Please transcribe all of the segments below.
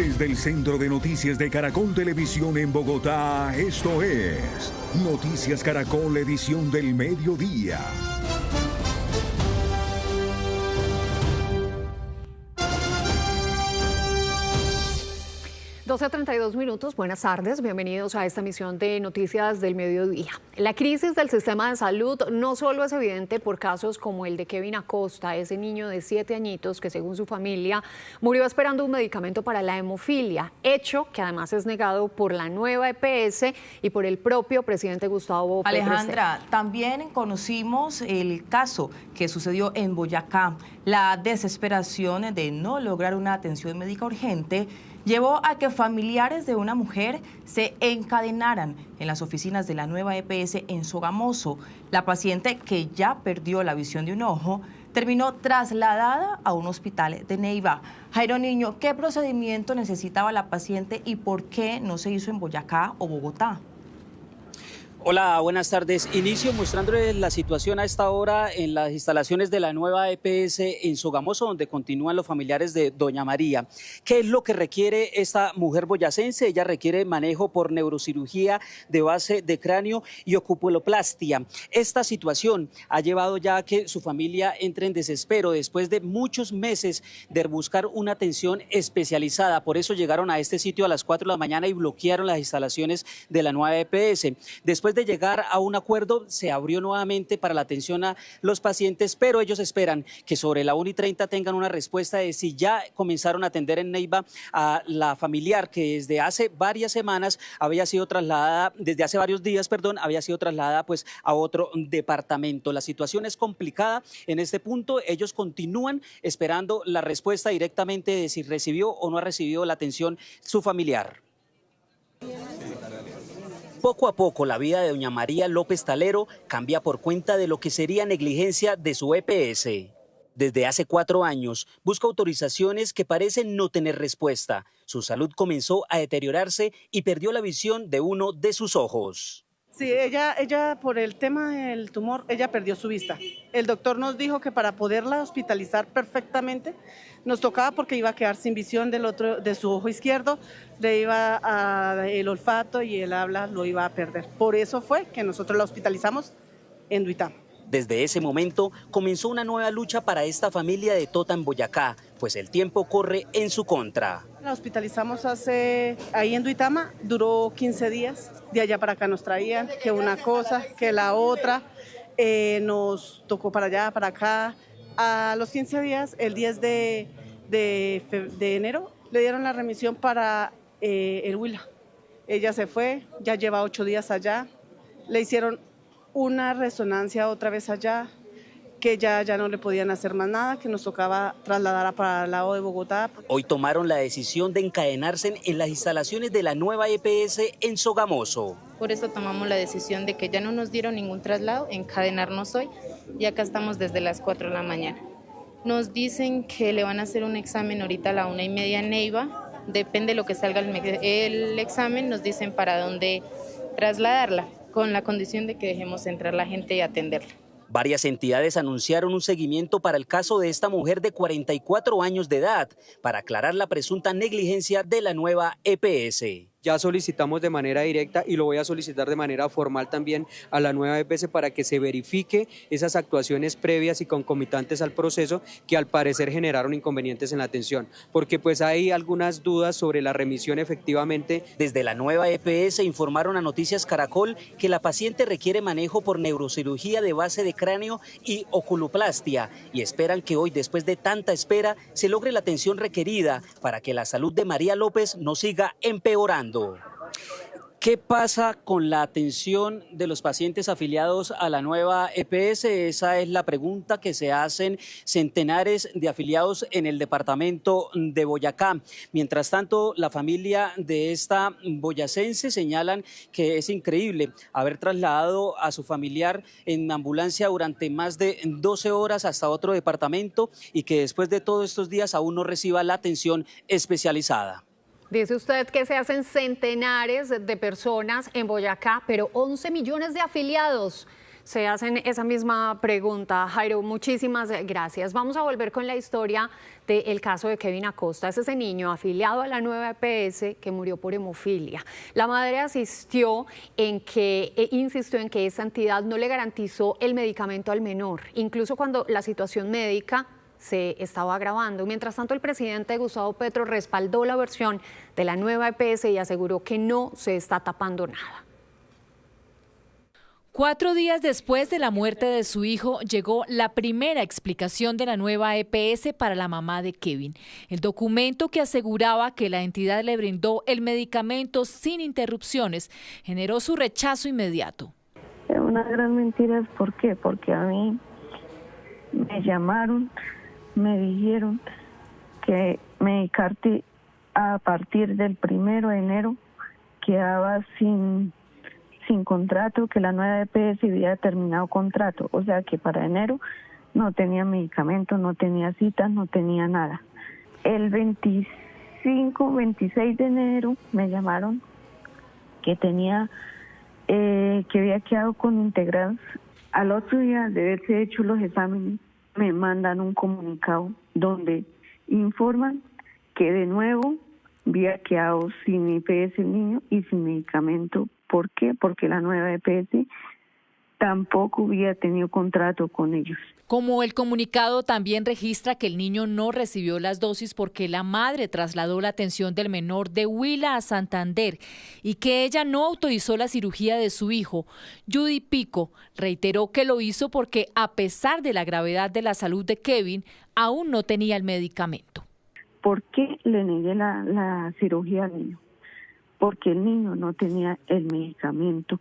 Desde el Centro de Noticias de Caracol Televisión en Bogotá, esto es Noticias Caracol, edición del mediodía. 12:32 minutos, buenas tardes, bienvenidos a esta emisión de Noticias del Mediodía. La crisis del sistema de salud no solo es evidente por casos como el de Kevin Acosta, ese niño de 7 añitos que según su familia murió esperando un medicamento para la hemofilia, hecho que además es negado por la nueva EPS y por el propio presidente Gustavo Petro. Alejandra, también conocimos el caso que sucedió en Boyacá. La desesperación de no lograr una atención médica urgente llevó a que familiares de una mujer se encadenaran en las oficinas de la nueva EPS en Sogamoso. La paciente, que ya perdió la visión de un ojo, terminó trasladada a un hospital de Neiva. Jairo Niño, ¿qué procedimiento necesitaba la paciente y por qué no se hizo en Boyacá o Bogotá? Hola, buenas tardes. Inicio mostrándoles la situación a esta hora en las instalaciones de la nueva EPS en Sogamoso, donde continúan los familiares de doña María. ¿Qué es lo que requiere esta mujer boyacense? Ella requiere manejo por neurocirugía de base de cráneo y oculoplastia. Esta situación ha llevado ya a que su familia entre en desespero después de muchos meses de buscar una atención especializada. Por eso llegaron a este sitio a las 4 de la mañana y bloquearon las instalaciones de la nueva EPS. Después de llegar a un acuerdo, se abrió nuevamente para la atención a los pacientes, pero ellos esperan que sobre la 1:30 tengan una respuesta de si ya comenzaron a atender en Neiva a la familiar que desde hace varias semanas había sido trasladada, desde hace varios días, había sido trasladada pues a otro departamento. La situación es complicada en este punto. Ellos continúan esperando la respuesta directamente de si recibió o no ha recibido la atención su familiar. Poco a poco la vida de doña María López Talero cambia por cuenta de lo que sería negligencia de su EPS. Desde hace 4 años busca autorizaciones que parecen no tener respuesta. Su salud comenzó a deteriorarse y perdió la visión de uno de sus ojos. Sí, ella por el tema del tumor, ella perdió su vista. El doctor nos dijo que para poderla hospitalizar perfectamente nos tocaba, porque iba a quedar sin visión de su ojo izquierdo, el olfato y el habla lo iba a perder. Por eso fue que nosotros la hospitalizamos en Duitama. Desde ese momento comenzó una nueva lucha para esta familia de Tota en Boyacá, pues el tiempo corre en su contra. La hospitalizamos ahí en Duitama, duró 15 días, de allá para acá nos traían, que una cosa, que la otra, nos tocó para allá, para acá. A los 15 días, el 10 de enero, le dieron la remisión para el Huila. Ella se fue, ya lleva 8 días allá, le hicieron una resonancia otra vez allá, que ya no le podían hacer más nada, que nos tocaba trasladar para el lado de Bogotá. Hoy tomaron la decisión de encadenarse en las instalaciones de la nueva EPS en Sogamoso. Por eso tomamos la decisión de que ya no nos dieron ningún traslado, encadenarnos hoy, y acá estamos desde las 4 de la mañana. Nos dicen que le van a hacer un examen ahorita a la 1:30 en Neiva, depende de lo que salga el examen, nos dicen para dónde trasladarla, con la condición de que dejemos entrar la gente y atenderla. Varias entidades anunciaron un seguimiento para el caso de esta mujer de 44 años de edad para aclarar la presunta negligencia de la nueva EPS. Ya solicitamos de manera directa y lo voy a solicitar de manera formal también a la nueva EPS para que se verifique esas actuaciones previas y concomitantes al proceso que al parecer generaron inconvenientes en la atención, porque pues hay algunas dudas sobre la remisión efectivamente. Desde la nueva EPS informaron a Noticias Caracol que la paciente requiere manejo por neurocirugía de base de cráneo y oculoplastia y esperan que hoy, después de tanta espera, se logre la atención requerida para que la salud de María López no siga empeorando. ¿Qué pasa con la atención de los pacientes afiliados a la nueva EPS? Esa es la pregunta que se hacen centenares de afiliados en el departamento de Boyacá. Mientras tanto, la familia de esta boyacense señalan que es increíble haber trasladado a su familiar en ambulancia durante más de 12 horas hasta otro departamento y que después de todos estos días aún no reciba la atención especializada. Dice usted que se hacen centenares de personas en Boyacá, pero 11 millones de afiliados. se hacen esa misma pregunta. Jairo, muchísimas gracias. Vamos a volver con la historia del caso de Kevin Acosta. Es ese niño afiliado a la nueva EPS que murió por hemofilia. La madre insistió en que esa entidad no le garantizó el medicamento al menor, incluso cuando la situación médica se estaba agravando. Mientras tanto, el presidente Gustavo Petro respaldó la versión de la nueva EPS y aseguró que no se está tapando nada. 4 días después de la muerte de su hijo, llegó la primera explicación de la nueva EPS para la mamá de Kevin. El documento que aseguraba que la entidad le brindó el medicamento sin interrupciones generó su rechazo inmediato. Es una gran mentira. ¿Por qué? Porque a mí me llamaron, me dijeron que Medicarte a partir del 1 de enero quedaba sin contrato, que la nueva EPS había terminado contrato, o sea que para enero no tenía medicamento, no tenía citas, no tenía nada. El 25, 26 de enero me llamaron que había quedado con integrados. Al otro día de haberse hecho los exámenes, me mandan un comunicado donde informan que de nuevo había quedado sin EPS el niño y sin medicamento. ¿Por qué? Porque la nueva EPS tampoco había tenido contrato con ellos. Como el comunicado también registra que el niño no recibió las dosis porque la madre trasladó la atención del menor de Huila a Santander y que ella no autorizó la cirugía de su hijo, Judy Pico reiteró que lo hizo porque a pesar de la gravedad de la salud de Kevin, aún no tenía el medicamento. ¿Por qué le negué la cirugía al niño? Porque el niño no tenía el medicamento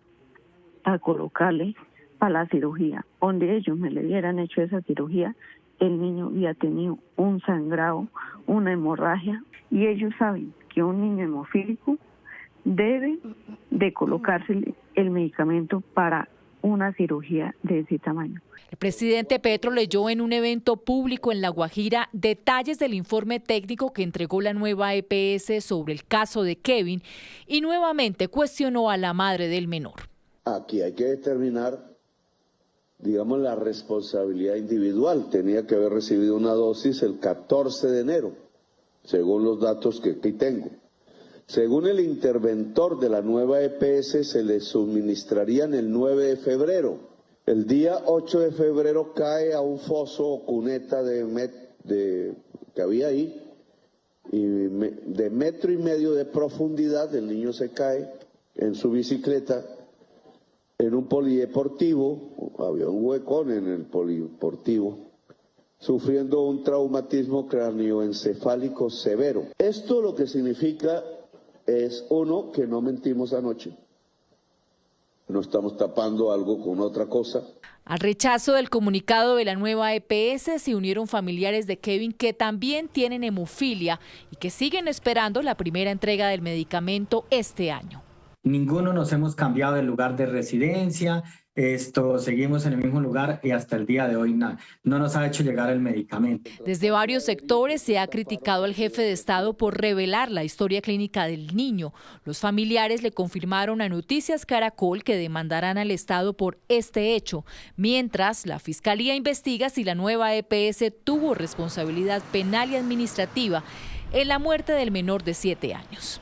para colocarle para la cirugía. Donde ellos me le hubieran hecho esa cirugía, el niño había tenido un sangrado, una hemorragia, y ellos saben que un niño hemofílico debe de colocársele el medicamento para una cirugía de ese tamaño. El presidente Petro leyó en un evento público en La Guajira detalles del informe técnico que entregó la nueva EPS sobre el caso de Kevin y nuevamente cuestionó a la madre del menor. Aquí hay que determinar, digamos, la responsabilidad individual. Tenía que haber recibido una dosis el 14 de enero, según los datos que aquí tengo. Según el interventor de la nueva EPS, se le suministrarían el 9 de febrero. El día 8 de febrero cae a un foso o cuneta que había ahí, y de 1,5 metros de profundidad. El niño se cae en su bicicleta en un polideportivo, había un huecón en el polideportivo, sufriendo un traumatismo craneoencefálico severo. Esto lo que significa es, uno, que no mentimos anoche. No estamos tapando algo con otra cosa. Al rechazo del comunicado de la nueva EPS se unieron familiares de Kevin que también tienen hemofilia y que siguen esperando la primera entrega del medicamento este año. Ninguno nos hemos cambiado de lugar de residencia, seguimos en el mismo lugar y hasta el día de hoy no nos ha hecho llegar el medicamento. Desde varios sectores se ha criticado al jefe de Estado por revelar la historia clínica del niño. Los familiares le confirmaron a Noticias Caracol que demandarán al Estado por este hecho, mientras la Fiscalía investiga si la nueva EPS tuvo responsabilidad penal y administrativa en la muerte del menor de 7 años.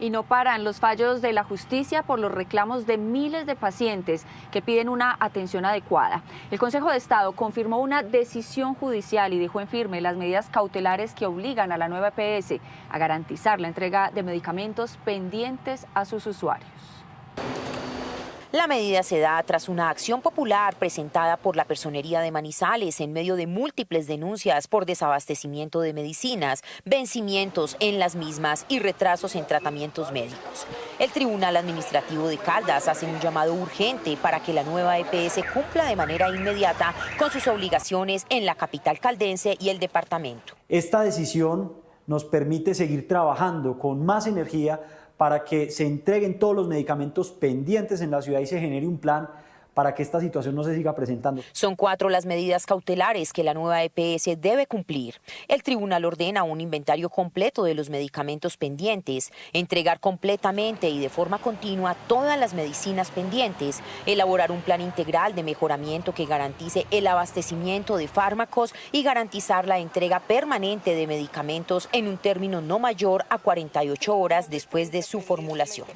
Y no paran los fallos de la justicia por los reclamos de miles de pacientes que piden una atención adecuada. El Consejo de Estado confirmó una decisión judicial y dejó en firme las medidas cautelares que obligan a la nueva EPS a garantizar la entrega de medicamentos pendientes a sus usuarios. La medida se da tras una acción popular presentada por la Personería de Manizales en medio de múltiples denuncias por desabastecimiento de medicinas, vencimientos en las mismas y retrasos en tratamientos médicos. El Tribunal Administrativo de Caldas hace un llamado urgente para que la nueva EPS cumpla de manera inmediata con sus obligaciones en la capital caldense y el departamento. Esta decisión nos permite seguir trabajando con más energía para que se entreguen todos los medicamentos pendientes en la ciudad y se genere un plan para que esta situación no se siga presentando. Son 4 las medidas cautelares que la nueva EPS debe cumplir. El tribunal ordena un inventario completo de los medicamentos pendientes, entregar completamente y de forma continua todas las medicinas pendientes, elaborar un plan integral de mejoramiento que garantice el abastecimiento de fármacos y garantizar la entrega permanente de medicamentos en un término no mayor a 48 horas después de su formulación.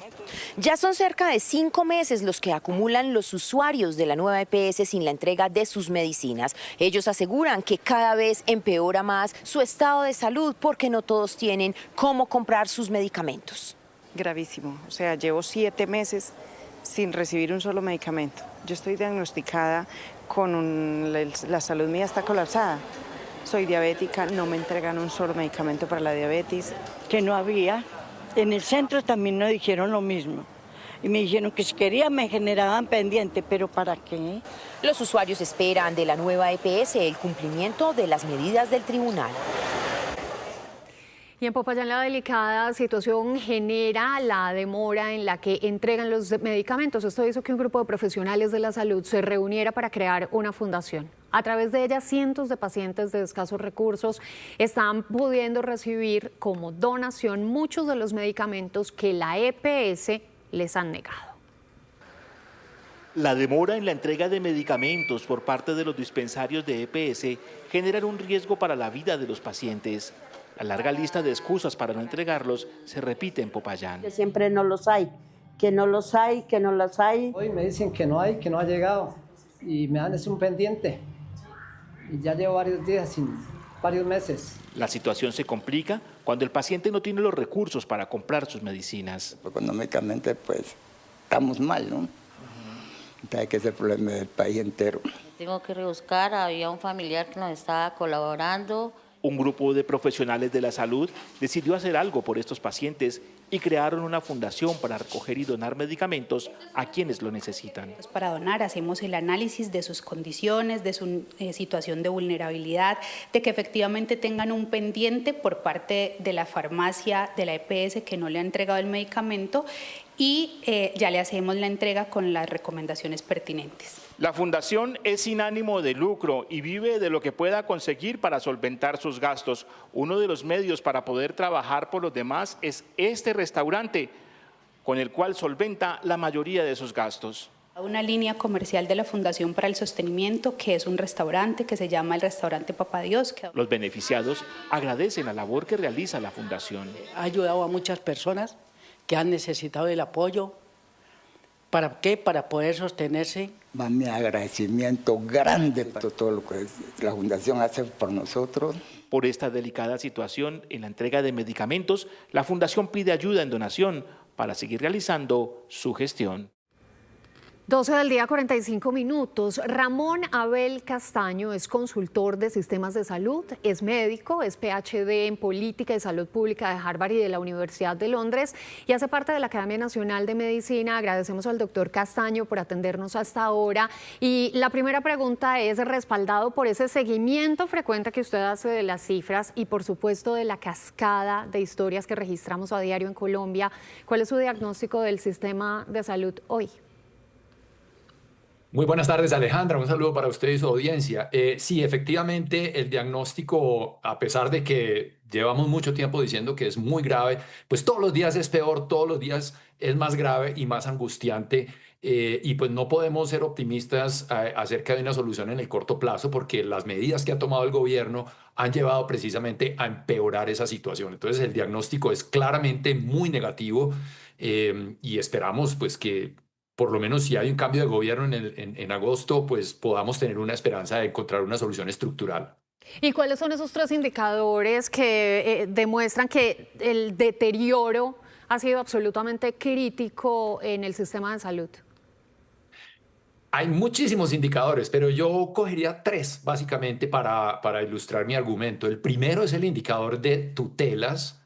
Ya son cerca de 5 meses los que acumulan los usuarios de la nueva EPS sin la entrega de sus medicinas. Ellos aseguran que cada vez empeora más su estado de salud porque no todos tienen cómo comprar sus medicamentos. Gravísimo, o sea, llevo 7 meses sin recibir un solo medicamento. Yo estoy diagnosticada con la salud mía está colapsada. Soy diabética, no me entregan un solo medicamento para la diabetes. Que no había. En el centro también nos dijeron lo mismo. Y me dijeron que si quería me generaban pendiente, pero ¿para qué? Los usuarios esperan de la nueva EPS el cumplimiento de las medidas del tribunal. Y en Popayán la delicada situación genera la demora en la que entregan los medicamentos. Esto hizo que un grupo de profesionales de la salud se reuniera para crear una fundación. A través de ella, cientos de pacientes de escasos recursos están pudiendo recibir como donación muchos de los medicamentos que la EPS les han negado. La demora en la entrega de medicamentos por parte de los dispensarios de EPS generan un riesgo para la vida de los pacientes. La larga lista de excusas para no entregarlos se repite en Popayán. Que siempre no los hay, que no los hay, que no los hay. Hoy me dicen que no hay, que no ha llegado y me dan un pendiente. Y ya llevo varios días, varios meses. La situación se complica cuando el paciente no tiene los recursos para comprar sus medicinas. Económicamente, pues, estamos mal, ¿no? Entonces, que es el problema del país entero. Tengo que rebuscar, había un familiar que nos estaba colaborando. Un grupo de profesionales de la salud decidió hacer algo por estos pacientes y crearon una fundación para recoger y donar medicamentos a quienes lo necesitan. Para donar hacemos el análisis de sus condiciones, de su situación de vulnerabilidad, de que efectivamente tengan un pendiente por parte de la farmacia de la EPS que no le ha entregado el medicamento y ya le hacemos la entrega con las recomendaciones pertinentes. La fundación es sin ánimo de lucro y vive de lo que pueda conseguir para solventar sus gastos. Uno de los medios para poder trabajar por los demás es este restaurante, con el cual solventa la mayoría de sus gastos. Una línea comercial de la Fundación para el Sostenimiento, que es un restaurante que se llama el Restaurante Papá Dios. Los beneficiados agradecen la labor que realiza la fundación. Ha ayudado a muchas personas que han necesitado el apoyo. ¿Para qué? Para poder sostenerse. Va mi agradecimiento grande por todo lo que la Fundación hace por nosotros. Por esta delicada situación en la entrega de medicamentos, la Fundación pide ayuda en donación para seguir realizando su gestión. 12 del día, 45 minutos. Ramón Abel Castaño es consultor de sistemas de salud, es médico, es PhD en Política y Salud Pública de Harvard y de la Universidad de Londres y hace parte de la Academia Nacional de Medicina. Agradecemos al doctor Castaño por atendernos hasta ahora. Y la primera pregunta es, respaldado por ese seguimiento frecuente que usted hace de las cifras y por supuesto de la cascada de historias que registramos a diario en Colombia, ¿cuál es su diagnóstico del sistema de salud hoy? Muy buenas tardes, Alejandra. Un saludo para usted y su audiencia. Sí, efectivamente, el diagnóstico, a pesar de que llevamos mucho tiempo diciendo que es muy grave, pues todos los días es peor, todos los días es más grave y más angustiante. Y pues no podemos ser optimistas acerca de una solución en el corto plazo porque las medidas que ha tomado el gobierno han llevado precisamente a empeorar esa situación. Entonces el diagnóstico es claramente muy negativo y esperamos pues que por lo menos si hay un cambio de gobierno en agosto, pues podamos tener una esperanza de encontrar una solución estructural. ¿Y cuáles son esos 3 indicadores que demuestran que el deterioro ha sido absolutamente crítico en el sistema de salud? Hay muchísimos indicadores, pero yo cogería 3 básicamente para ilustrar mi argumento. El primero es el indicador de tutelas,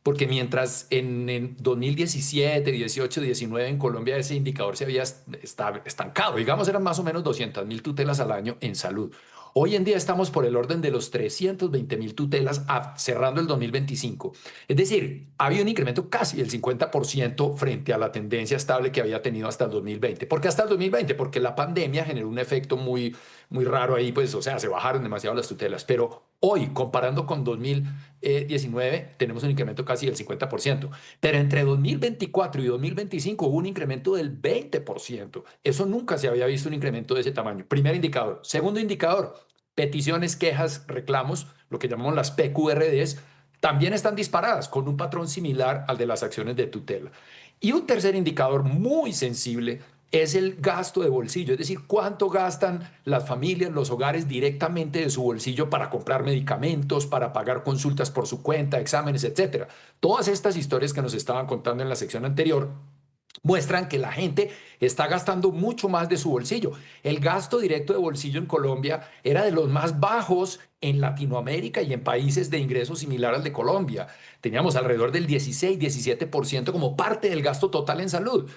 porque mientras en 2017, 18, 19 en Colombia ese indicador se había estancado, digamos eran más o menos 200.000 tutelas al año en salud. Hoy en día estamos por el orden de los 320.000 tutelas cerrando el 2025. Es decir, ha habido un incremento casi del 50% frente a la tendencia estable que había tenido hasta el 2020. ¿Por qué hasta el 2020? Porque la pandemia generó un efecto muy raro ahí, pues, o sea, se bajaron demasiado las tutelas. Pero hoy, comparando con 2019, tenemos un incremento casi del 50%. Pero entre 2024 y 2025 hubo un incremento del 20%. Eso nunca se había visto un incremento de ese tamaño. Primer indicador. Segundo indicador, peticiones, quejas, reclamos, lo que llamamos las PQRDs, también están disparadas con un patrón similar al de las acciones de tutela. Y un tercer indicador muy sensible es el gasto de bolsillo, es decir, cuánto gastan las familias, los hogares directamente de su bolsillo para comprar medicamentos, para pagar consultas por su cuenta, exámenes, etcétera. Todas estas historias que nos estaban contando en la sección anterior muestran que la gente está gastando mucho más de su bolsillo. El gasto directo de bolsillo en Colombia era de los más bajos en Latinoamérica y en países de ingresos similar al de Colombia. Teníamos alrededor del 16-17% como parte del gasto total en salud.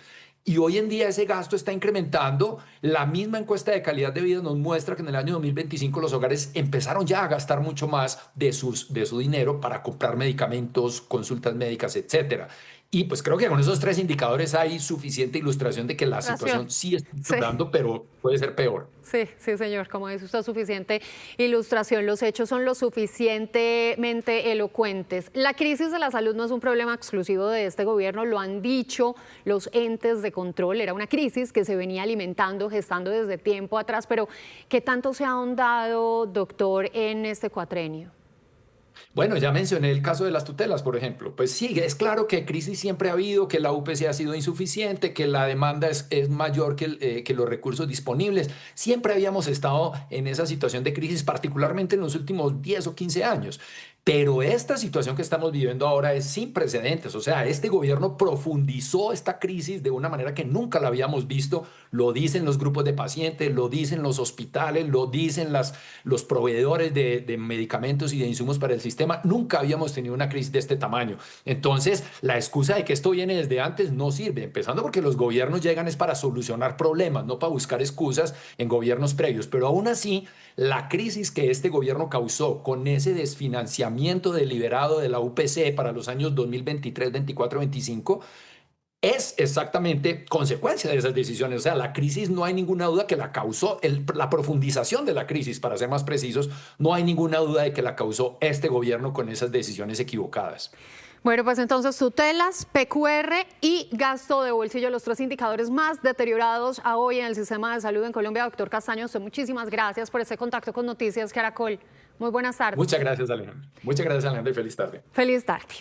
Y hoy en día ese gasto está incrementando. La misma encuesta de calidad de vida nos muestra que en el año 2025 los hogares empezaron ya a gastar mucho más de su dinero para comprar medicamentos, consultas médicas, etcétera. Y pues creo que con esos tres indicadores hay suficiente ilustración de que la situación sí está mejorando, pero puede ser peor. Sí, señor, como dice usted, suficiente ilustración. Los hechos son lo suficientemente elocuentes. La crisis de la salud no es un problema exclusivo de este gobierno, lo han dicho los entes de control. Era una crisis que se venía alimentando, gestando desde tiempo atrás, pero ¿qué tanto se ha ahondado, doctor, en este cuatrenio? Bueno, ya mencioné el caso de las tutelas, por ejemplo. Pues sí, es claro que crisis siempre ha habido, que la UPC ha sido insuficiente, que la demanda es mayor que los recursos disponibles. Siempre habíamos estado en esa situación de crisis, particularmente en los últimos 10 o 15 años. Pero esta situación que estamos viviendo ahora es sin precedentes. O sea, este gobierno profundizó esta crisis de una manera que nunca la habíamos visto. Lo dicen los grupos de pacientes, lo dicen los hospitales, lo dicen los proveedores de medicamentos y de insumos para el sistema. Nunca habíamos tenido una crisis de este tamaño. Entonces, la excusa de que esto viene desde antes no sirve. Empezando porque los gobiernos llegan es para solucionar problemas, no para buscar excusas en gobiernos previos. Pero aún así, la crisis que este gobierno causó con ese desfinanciamiento deliberado de la UPC para los años 2023, 24, 25 es exactamente consecuencia de esas decisiones. O sea, la crisis no hay ninguna duda que la causó, la profundización de la crisis, para ser más precisos, no hay ninguna duda de que la causó este gobierno con esas decisiones equivocadas. Bueno, pues entonces tutelas, PQR y gasto de bolsillo, los tres indicadores más deteriorados a hoy en el sistema de salud en Colombia. Doctor Castaño, usted muchísimas gracias por este contacto con Noticias Caracol. Muy buenas tardes. Muchas gracias, Alejandra. Muchas gracias, Alejandra, y feliz tarde. Feliz tarde.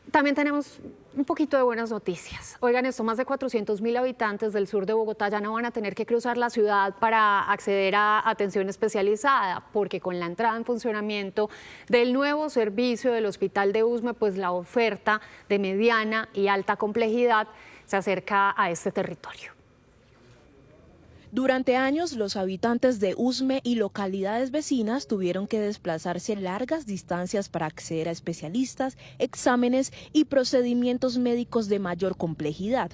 También tenemos un poquito de buenas noticias. Oigan esto, más de 400.000 habitantes del sur de Bogotá ya no van a tener que cruzar la ciudad para acceder a atención especializada, porque con la entrada en funcionamiento del nuevo servicio del Hospital de Usme, pues la oferta de mediana y alta complejidad se acerca a este territorio. Durante años, los habitantes de Usme y localidades vecinas tuvieron que desplazarse largas distancias para acceder a especialistas, exámenes y procedimientos médicos de mayor complejidad.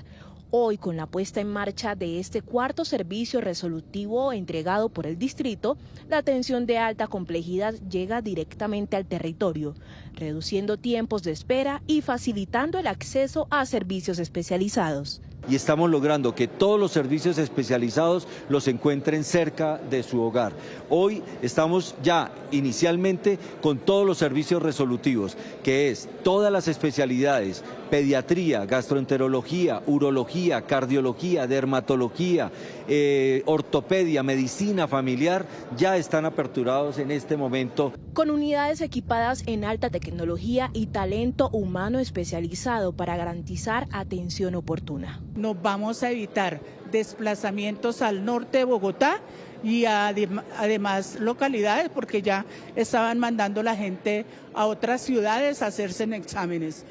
Hoy, con la puesta en marcha de este cuarto servicio resolutivo entregado por el distrito, la atención de alta complejidad llega directamente al territorio, reduciendo tiempos de espera y facilitando el acceso a servicios especializados. Y estamos logrando que todos los servicios especializados los encuentren cerca de su hogar. Hoy estamos ya inicialmente con todos los servicios resolutivos, que es todas las especialidades, pediatría, gastroenterología, urología, cardiología, dermatología, ortopedia, medicina familiar, ya están aperturados en este momento. Con unidades equipadas en alta tecnología y talento humano especializado para garantizar atención oportuna. Nos vamos a evitar desplazamientos al norte de Bogotá y además localidades, porque ya estaban mandando la gente a otras ciudades a hacerse exámenes.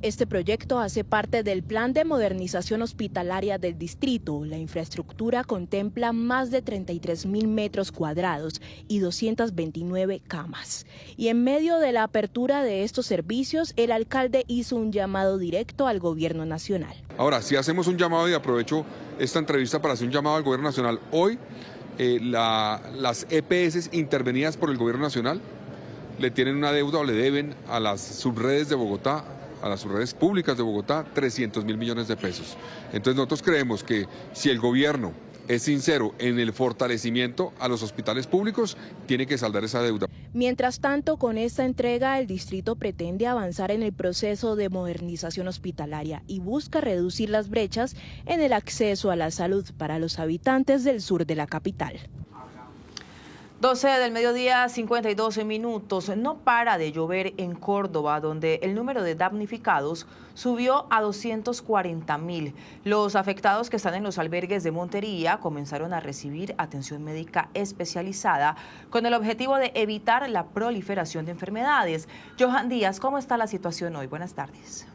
Este proyecto hace parte del Plan de Modernización Hospitalaria del Distrito. La infraestructura contempla más de 33.000 metros cuadrados y 229 camas. Y en medio de la apertura de estos servicios, el alcalde hizo un llamado directo al gobierno nacional. Ahora, si hacemos un llamado, y aprovecho esta entrevista para hacer un llamado al gobierno nacional, hoy las EPS intervenidas por el gobierno nacional le tienen una deuda o le deben a las subredes de Bogotá, a las subredes públicas de Bogotá, 300.000 millones de pesos. Entonces nosotros creemos que si el gobierno es sincero en el fortalecimiento a los hospitales públicos, tiene que saldar esa deuda. Mientras tanto, con esta entrega, el distrito pretende avanzar en el proceso de modernización hospitalaria y busca reducir las brechas en el acceso a la salud para los habitantes del sur de la capital. 12 del mediodía, 52 minutos. No para de llover en Córdoba, donde el número de damnificados subió a 240.000. Los afectados que están en los albergues de Montería comenzaron a recibir atención médica especializada con el objetivo de evitar la proliferación de enfermedades. Johan Díaz, ¿cómo está la situación hoy? Buenas tardes.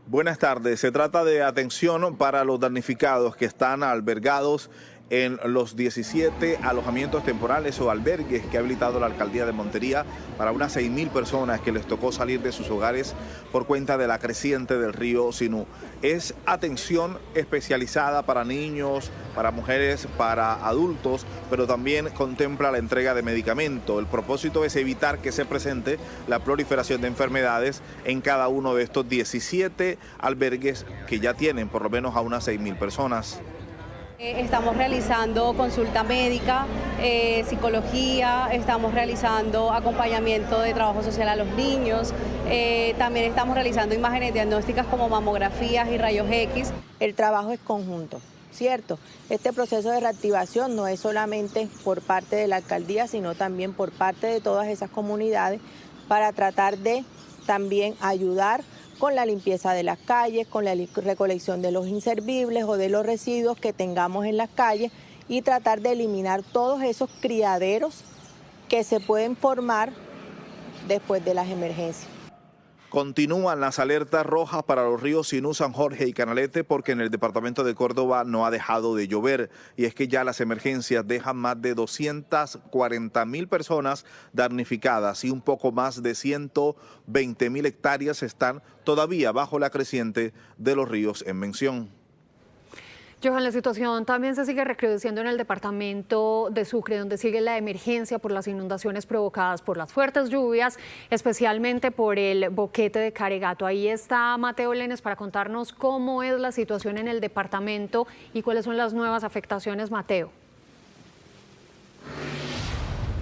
Buenas tardes. Se trata de atención para los damnificados que están albergados en los 17 alojamientos temporales o albergues que ha habilitado la alcaldía de Montería para unas 6.000 personas que les tocó salir de sus hogares por cuenta de la creciente del río Sinú. Es atención especializada para niños, para mujeres, para adultos, pero también contempla la entrega de medicamento. El propósito es evitar que se presente la proliferación de enfermedades en cada uno de estos 17 albergues que ya tienen por lo menos a unas 6.000 personas. Estamos realizando consulta médica, psicología, estamos realizando acompañamiento de trabajo social a los niños, también estamos realizando imágenes diagnósticas como mamografías y rayos X. El trabajo es conjunto, ¿cierto? Este proceso de reactivación no es solamente por parte de la alcaldía, sino también por parte de todas esas comunidades para tratar de también ayudar con la limpieza de las calles, con la recolección de los inservibles o de los residuos que tengamos en las calles y tratar de eliminar todos esos criaderos que se pueden formar después de las emergencias. Continúan las alertas rojas para los ríos Sinú, San Jorge y Canalete porque en el departamento de Córdoba no ha dejado de llover y es que ya las emergencias dejan más de 240.000 personas damnificadas y un poco más de 120.000 hectáreas están todavía bajo la creciente de los ríos en mención. Johan, la situación también se sigue recrudeciendo en el departamento de Sucre, donde sigue la emergencia por las inundaciones provocadas por las fuertes lluvias, especialmente por el boquete de Caregato. Ahí está Mateo Lenes para contarnos cómo es la situación en el departamento y cuáles son las nuevas afectaciones, Mateo.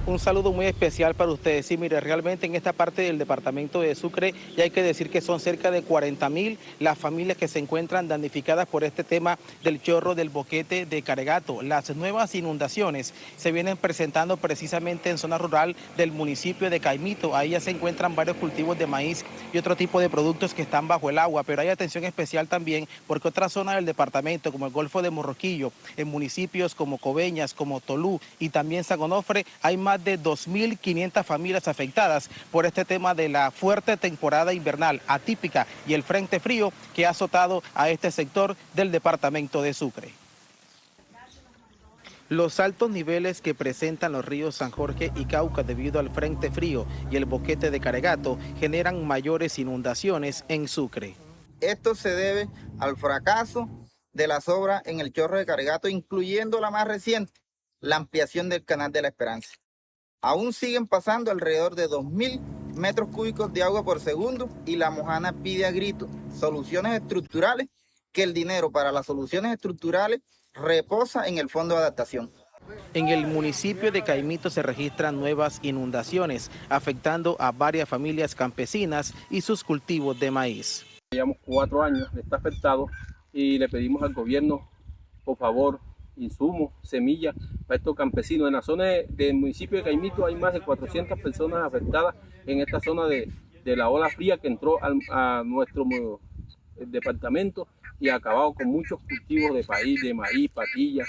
Un saludo muy especial para ustedes. Sí, mire, realmente en esta parte del departamento de Sucre ya hay que decir que son cerca de 40.000 las familias que se encuentran damnificadas por este tema del chorro del boquete de Caregato. Las nuevas inundaciones se vienen presentando precisamente en zona rural del municipio de Caimito. Ahí ya se encuentran varios cultivos de maíz y otro tipo de productos que están bajo el agua, pero hay atención especial también porque otras zonas del departamento, como el Golfo de Morroquillo, en municipios como Coveñas, como Tolú y también San Onofre, hay más de 2.500 familias afectadas por este tema de la fuerte temporada invernal atípica y el frente frío que ha azotado a este sector del departamento de Sucre. Los altos niveles que presentan los ríos San Jorge y Cauca debido al frente frío y el boquete de Caregato generan mayores inundaciones en Sucre. Esto se debe al fracaso de las obras en el chorro de Caregato, incluyendo la más reciente, la ampliación del Canal de la Esperanza. Aún siguen pasando alrededor de 2.000 metros cúbicos de agua por segundo y la Mojana pide a grito soluciones estructurales, que el dinero para las soluciones estructurales reposa en el Fondo de Adaptación. En el municipio de Caimito se registran nuevas inundaciones, afectando a varias familias campesinas y sus cultivos de maíz. Llevamos 4 años de estar afectados y le pedimos al gobierno, por favor, insumos, semillas para estos campesinos. En la zona del municipio de Caimito hay más de 400 personas afectadas en esta zona de la ola fría que entró a nuestro departamento y ha acabado con muchos cultivos de maíz, patillas,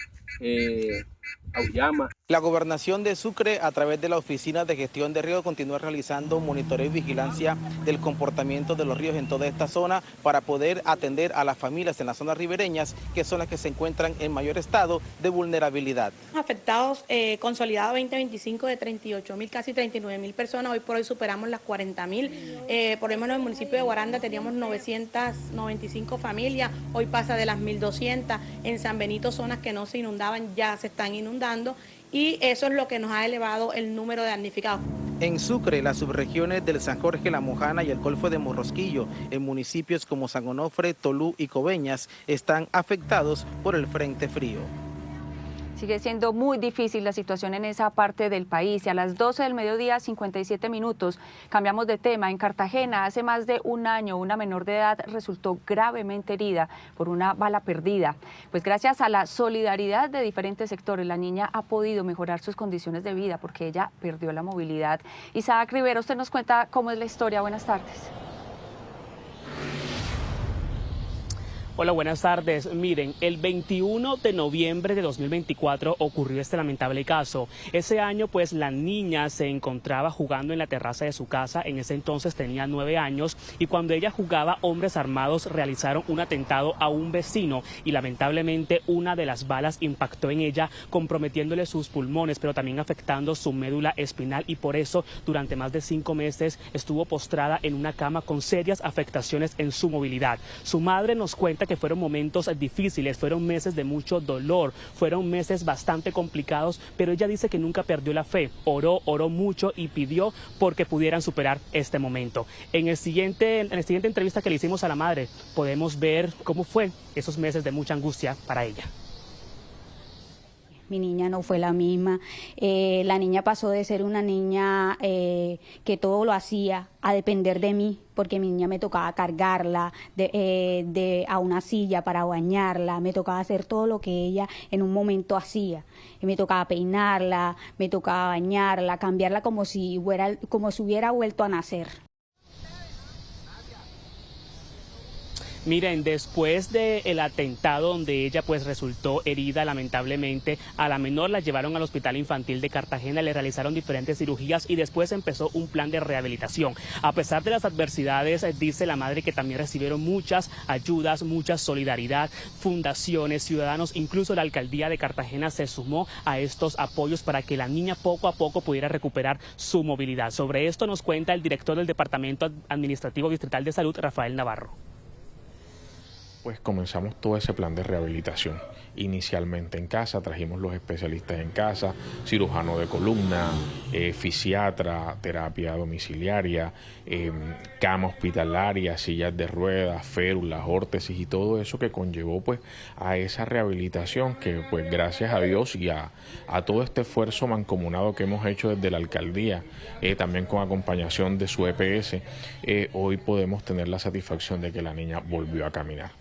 auyama. La gobernación de Sucre, a través de la Oficina de Gestión de Ríos, continúa realizando monitoreo y vigilancia del comportamiento de los ríos en toda esta zona para poder atender a las familias en las zonas ribereñas, que son las que se encuentran en mayor estado de vulnerabilidad. Afectados consolidados 2025 de 38.000, casi 39.000 personas. Hoy por hoy superamos las 40.000. Por lo menos en el municipio de Guaranda teníamos 995 familias. Hoy pasa de las 1.200. En San Benito, zonas que no se inundaban ya se están inundando y eso es lo que nos ha elevado el número de damnificados. En Sucre, las subregiones del San Jorge, La Mojana y el Golfo de Morrosquillo, en municipios como San Onofre, Tolú y Coveñas, están afectados por el frente frío. Sigue siendo muy difícil la situación en esa parte del país. Y a las 12 del mediodía, 57 minutos, cambiamos de tema. En Cartagena, hace más de un año, una menor de edad resultó gravemente herida por una bala perdida. Pues gracias a la solidaridad de diferentes sectores, la niña ha podido mejorar sus condiciones de vida porque ella perdió la movilidad. Isaac Rivera, usted nos cuenta cómo es la historia. Buenas tardes. Hola, buenas tardes. Miren, el 21 de noviembre de 2024 ocurrió este lamentable caso. Ese año, pues, la niña se encontraba jugando en la terraza de su casa. En ese entonces tenía 9 años y cuando ella jugaba, hombres armados realizaron un atentado a un vecino y lamentablemente una de las balas impactó en ella, comprometiéndole sus pulmones, pero también afectando su médula espinal y por eso durante más de 5 meses estuvo postrada en una cama con serias afectaciones en su movilidad. Su madre nos cuenta que fueron momentos difíciles, fueron meses de mucho dolor, fueron meses bastante complicados, pero ella dice que nunca perdió la fe, oró mucho y pidió porque pudieran superar este momento. En la siguiente entrevista que le hicimos a la madre, podemos ver cómo fue esos meses de mucha angustia para ella. Mi niña no fue la misma, la niña pasó de ser una niña que todo lo hacía a depender de mí, porque mi niña me tocaba cargarla a una silla para bañarla, me tocaba hacer todo lo que ella en un momento hacía, me tocaba peinarla, me tocaba bañarla, cambiarla como si hubiera vuelto a nacer. Miren, después del atentado donde ella pues resultó herida lamentablemente, a la menor la llevaron al Hospital Infantil de Cartagena, le realizaron diferentes cirugías y después empezó un plan de rehabilitación. A pesar de las adversidades, dice la madre que también recibieron muchas ayudas, mucha solidaridad, fundaciones, ciudadanos, incluso la alcaldía de Cartagena se sumó a estos apoyos para que la niña poco a poco pudiera recuperar su movilidad. Sobre esto nos cuenta el director del Departamento Administrativo Distrital de Salud, Rafael Navarro. Pues comenzamos todo ese plan de rehabilitación. Inicialmente en casa, trajimos los especialistas en casa, cirujano de columna, fisiatra, terapia domiciliaria, cama hospitalaria, sillas de ruedas, férulas, órtesis y todo eso que conllevó pues a esa rehabilitación que pues gracias a Dios y a todo este esfuerzo mancomunado que hemos hecho desde la alcaldía, también con acompañación de su EPS, hoy podemos tener la satisfacción de que la niña volvió a caminar.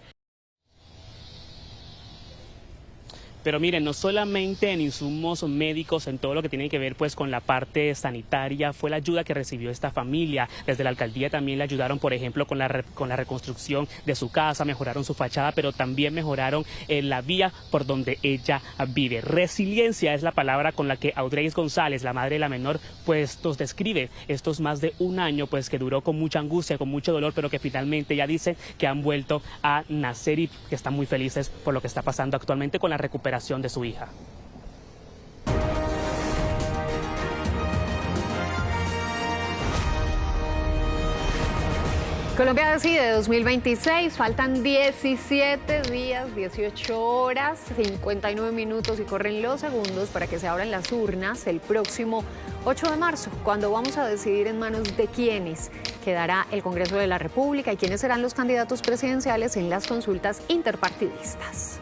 Pero miren, no solamente en insumos médicos, en todo lo que tiene que ver pues con la parte sanitaria, fue la ayuda que recibió esta familia. Desde la alcaldía también le ayudaron, por ejemplo, con la reconstrucción de su casa, mejoraron su fachada, pero también mejoraron la vía por donde ella vive. Resiliencia es la palabra con la que Audrey González, la madre de la menor, pues nos describe estos más de un año pues que duró con mucha angustia, con mucho dolor, pero que finalmente ya dice que han vuelto a nacer y que están muy felices por lo que está pasando actualmente con la recuperación de su hija. Colombia decide 2026, faltan 17 días, 18 horas, 59 minutos y corren los segundos para que se abran las urnas el próximo 8 de marzo, cuando vamos a decidir en manos de quiénes quedará el Congreso de la República y quiénes serán los candidatos presidenciales en las consultas interpartidistas.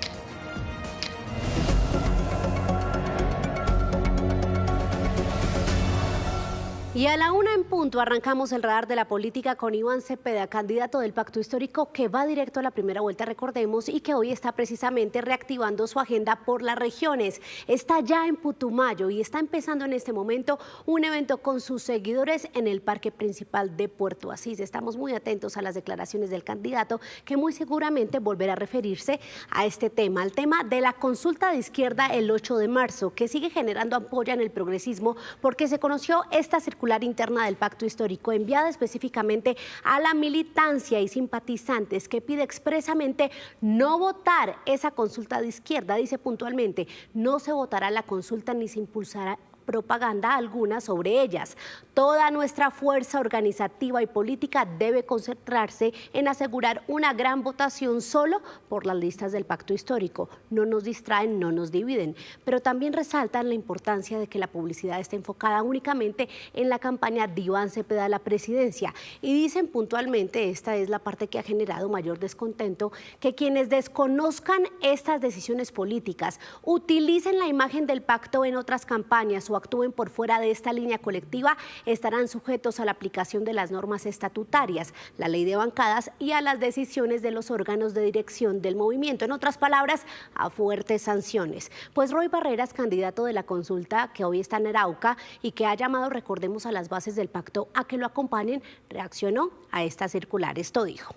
Y a la 1 en punto arrancamos el radar de la política con Iván Cepeda, candidato del Pacto Histórico que va directo a la primera vuelta, recordemos, y que hoy está precisamente reactivando su agenda por las regiones. Está ya en Putumayo y está empezando en este momento un evento con sus seguidores en el parque principal de Puerto Asís. Estamos muy atentos a las declaraciones del candidato que muy seguramente volverá a referirse a este tema, al tema de la consulta de izquierda el 8 de marzo, que sigue generando apoyo en el progresismo porque se conoció esta circular interna del Pacto Histórico enviada específicamente a la militancia y simpatizantes que pide expresamente no votar esa consulta de izquierda. Dice puntualmente, no se votará la consulta ni se impulsará propaganda alguna sobre ellas. Toda nuestra fuerza organizativa y política debe concentrarse en asegurar una gran votación solo por las listas del pacto histórico. No nos distraen, no nos dividen, pero también resaltan la importancia de que la publicidad esté enfocada únicamente en la campaña de Iván Cepeda a la presidencia. Y dicen puntualmente, esta es la parte que ha generado mayor descontento, que quienes desconozcan estas decisiones políticas, utilicen la imagen del pacto en otras campañas o actúen por fuera de esta línea colectiva, estarán sujetos a la aplicación de las normas estatutarias, la ley de bancadas y a las decisiones de los órganos de dirección del movimiento. En otras palabras, a fuertes sanciones. Pues Roy Barreras, candidato de la consulta que hoy está en Arauca y que ha llamado, recordemos, a las bases del pacto a que lo acompañen, reaccionó a esta circular. Esto dijo: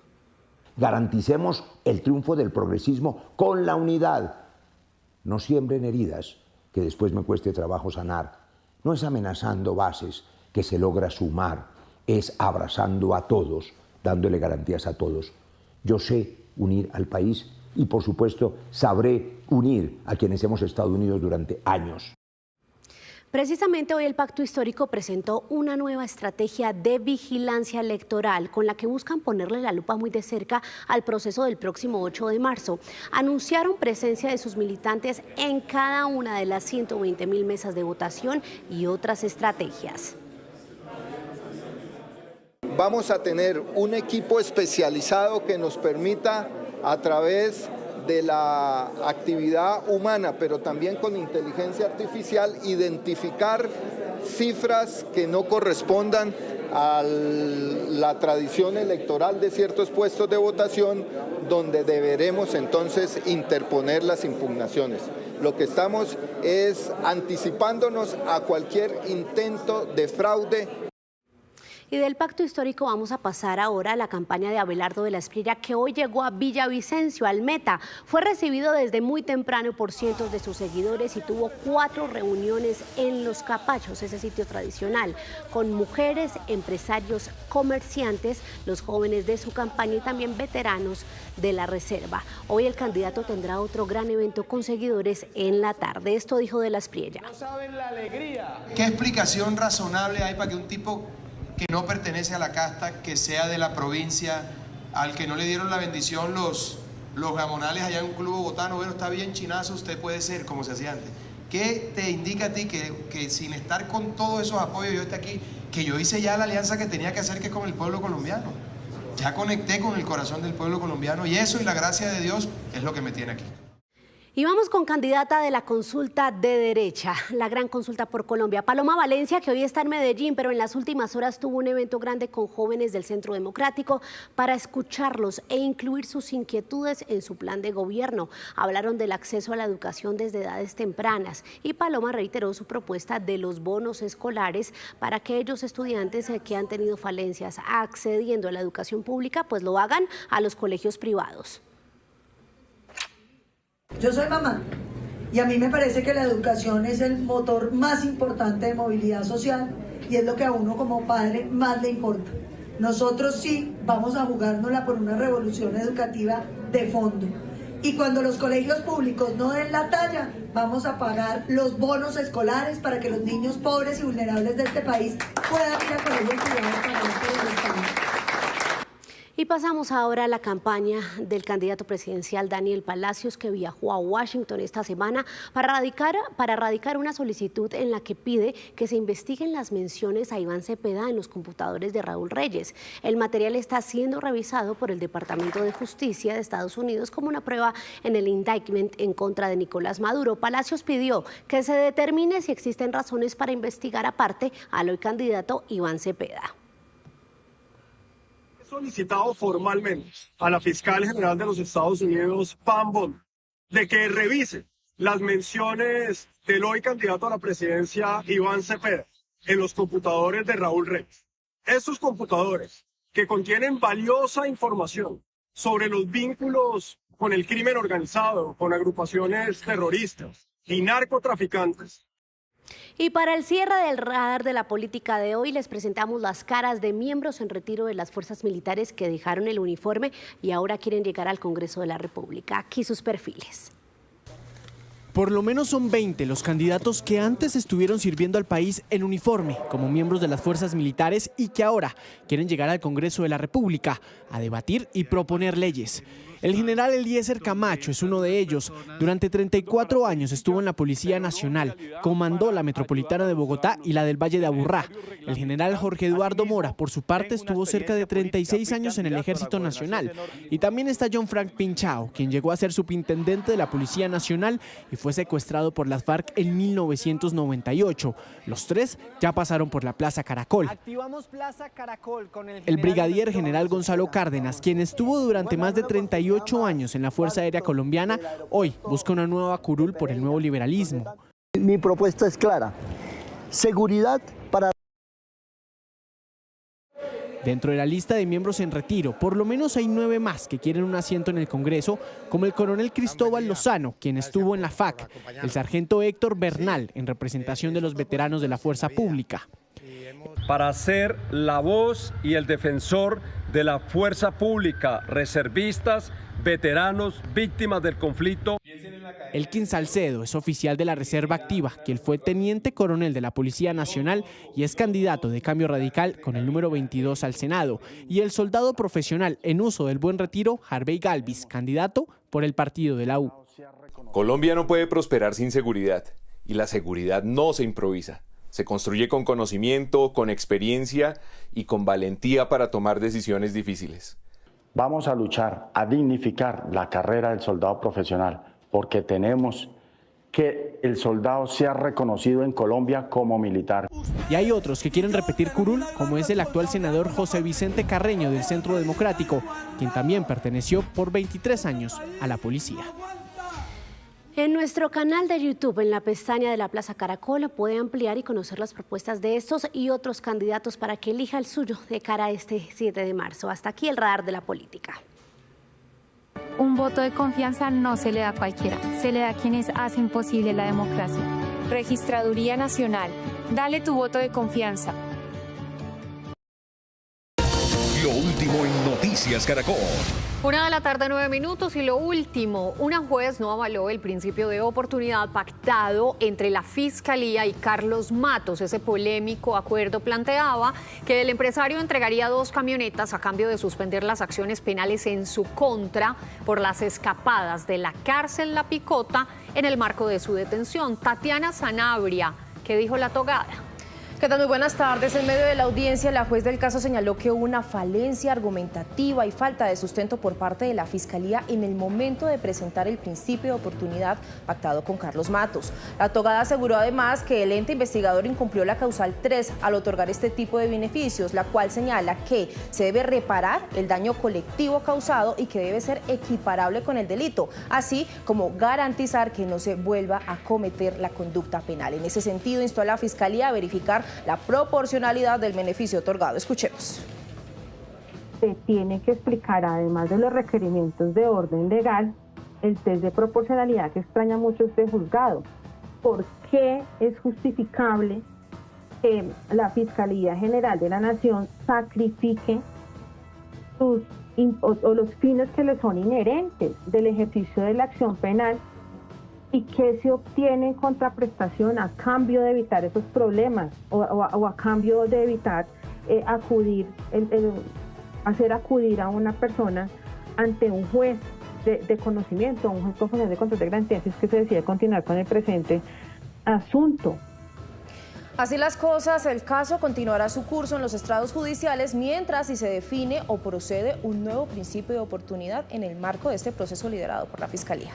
garanticemos el triunfo del progresismo con la unidad. No siembren heridas que después me cueste trabajo sanar. No es amenazando bases que se logra sumar, es abrazando a todos, dándole garantías a todos. Yo sé unir al país y, por supuesto, sabré unir a quienes hemos estado unidos durante años. Precisamente hoy el Pacto Histórico presentó una nueva estrategia de vigilancia electoral con la que buscan ponerle la lupa muy de cerca al proceso del próximo 8 de marzo. Anunciaron presencia de sus militantes en cada una de las 120.000 mesas de votación y otras estrategias. Vamos a tener un equipo especializado que nos permita, a través de la actividad humana, pero también con inteligencia artificial, identificar cifras que no correspondan a la tradición electoral de ciertos puestos de votación, donde deberemos entonces interponer las impugnaciones. Lo que estamos es anticipándonos a cualquier intento de fraude. Y del Pacto Histórico vamos a pasar ahora a la campaña de Abelardo de la Espriella, que hoy llegó a Villavicencio, al Meta. Fue recibido desde muy temprano por cientos de sus seguidores y tuvo 4 reuniones en Los Capachos, ese sitio tradicional, con mujeres, empresarios, comerciantes, los jóvenes de su campaña y también veteranos de la reserva. Hoy el candidato tendrá otro gran evento con seguidores en la tarde. Esto dijo de la Espriella. No saben la alegría. ¿Qué explicación razonable hay para que un tipo que no pertenece a la casta, que sea de la provincia, al que no le dieron la bendición los gamonales allá en un club bogotano, bueno, está bien, chinazo, usted puede ser como se hacía antes? ¿Qué te indica a ti que sin estar con todos esos apoyos yo esté aquí, que yo hice ya la alianza que tenía que hacer, que es con el pueblo colombiano? Ya conecté con el corazón del pueblo colombiano y eso y la gracia de Dios es lo que me tiene aquí. Y vamos con candidata de la consulta de derecha, la gran consulta por Colombia, Paloma Valencia, que hoy está en Medellín, pero en las últimas horas tuvo un evento grande con jóvenes del Centro Democrático para escucharlos e incluir sus inquietudes en su plan de gobierno. Hablaron del acceso a la educación desde edades tempranas y Paloma reiteró su propuesta de los bonos escolares para aquellos estudiantes que han tenido falencias accediendo a la educación pública, pues lo hagan a los colegios privados. Yo soy mamá y a mí me parece que la educación es el motor más importante de movilidad social y es lo que a uno como padre más le importa. Nosotros sí vamos a jugárnosla por una revolución educativa de fondo. Y cuando los colegios públicos no den la talla, vamos a pagar los bonos escolares para que los niños pobres y vulnerables de este país puedan ir a colegios privados para el Estado. Y pasamos ahora a la campaña del candidato presidencial Daniel Palacios, que viajó a Washington esta semana para radicar una solicitud en la que pide que se investiguen las menciones a Iván Cepeda en los computadores de Raúl Reyes. El material está siendo revisado por el Departamento de Justicia de Estados Unidos como una prueba en el indictment en contra de Nicolás Maduro. Palacios pidió que se determine si existen razones para investigar aparte al hoy candidato Iván Cepeda. Solicitado formalmente a la fiscal general de los Estados Unidos, Pam Bondi, de que revise las menciones del hoy candidato a la presidencia Iván Cepeda en los computadores de Raúl Reyes. Estos computadores que contienen valiosa información sobre los vínculos con el crimen organizado, con agrupaciones terroristas y narcotraficantes. Y para el cierre del radar de la política de hoy, les presentamos las caras de miembros en retiro de las fuerzas militares que dejaron el uniforme y ahora quieren llegar al Congreso de la República. Aquí sus perfiles. Por lo menos son 20 los candidatos que antes estuvieron sirviendo al país en uniforme como miembros de las fuerzas militares y que ahora quieren llegar al Congreso de la República a debatir y proponer leyes. El general Eliezer Camacho es uno de ellos. Durante 34 años estuvo en la Policía Nacional, comandó la Metropolitana de Bogotá y la del Valle de Aburrá. El general Jorge Eduardo Mora, por su parte, estuvo cerca de 36 años en el Ejército Nacional. Y también está John Frank Pinchao, quien llegó a ser subintendente de la Policía Nacional y fue secuestrado por las FARC en 1998. Los tres ya pasaron por la Plaza Caracol. El brigadier general Gonzalo Cárdenas, quien estuvo durante más de 38 años en la Fuerza Aérea Colombiana, hoy busca una nueva curul por el nuevo liberalismo. Mi propuesta es clara: seguridad para... Dentro de la lista de miembros en retiro, por lo menos hay 9 más que quieren un asiento en el Congreso, como el coronel Cristóbal Lozano, quien estuvo en la FAC, el sargento Héctor Bernal, en representación de los veteranos de la Fuerza Pública. Para ser la voz y el defensor de la fuerza pública, reservistas, veteranos, víctimas del conflicto. Elkin Salcedo es oficial de la Reserva Activa, quien fue teniente coronel de la Policía Nacional y es candidato de Cambio Radical con el número 22 al Senado. Y el soldado profesional en uso del Buen Retiro, Harvey Galvis, candidato por el partido de la U. Colombia no puede prosperar sin seguridad, y la seguridad no se improvisa. Se construye con conocimiento, con experiencia y con valentía para tomar decisiones difíciles. Vamos a luchar, a dignificar la carrera del soldado profesional, porque tenemos que el soldado sea reconocido en Colombia como militar. Y hay otros que quieren repetir curul, como es el actual senador José Vicente Carreño del Centro Democrático, quien también perteneció por 23 años a la policía. En nuestro canal de YouTube, en la pestaña de la Plaza Caracol, puede ampliar y conocer las propuestas de estos y otros candidatos para que elija el suyo de cara a este 7 de marzo. Hasta aquí el radar de la política. Un voto de confianza no se le da a cualquiera, se le da a quienes hacen posible la democracia. Registraduría Nacional, dale tu voto de confianza. Lo último en Noticias Caracol. 1:09 p.m. y lo último, una juez no avaló el principio de oportunidad pactado entre la Fiscalía y Carlos Matos. Ese polémico acuerdo planteaba que el empresario entregaría 2 camionetas a cambio de suspender las acciones penales en su contra por las escapadas de la cárcel La Picota en el marco de su detención. Tatiana Sanabria, ¿qué dijo la togada? ¿Qué tal? Muy buenas tardes. En medio de la audiencia, la juez del caso señaló que hubo una falencia argumentativa y falta de sustento por parte de la Fiscalía en el momento de presentar el principio de oportunidad pactado con Carlos Matos. La togada aseguró además que el ente investigador incumplió la causal 3 al otorgar este tipo de beneficios, la cual señala que se debe reparar el daño colectivo causado y que debe ser equiparable con el delito, así como garantizar que no se vuelva a cometer la conducta penal. En ese sentido, instó a la Fiscalía a verificar la proporcionalidad del beneficio otorgado. Escuchemos. Se tiene que explicar, además de los requerimientos de orden legal, el test de proporcionalidad que extraña mucho este juzgado. ¿Por qué es justificable que la Fiscalía General de la Nación sacrifique los fines que le son inherentes del ejercicio de la acción penal y qué se obtiene en contraprestación a cambio de evitar esos problemas o a cambio de evitar hacer acudir a una persona ante un juez de conocimiento, un juez con de control de garantías, si es que se decide continuar con el presente asunto? Así las cosas, el caso continuará su curso en los estrados judiciales mientras se define o procede un nuevo principio de oportunidad en el marco de este proceso liderado por la Fiscalía.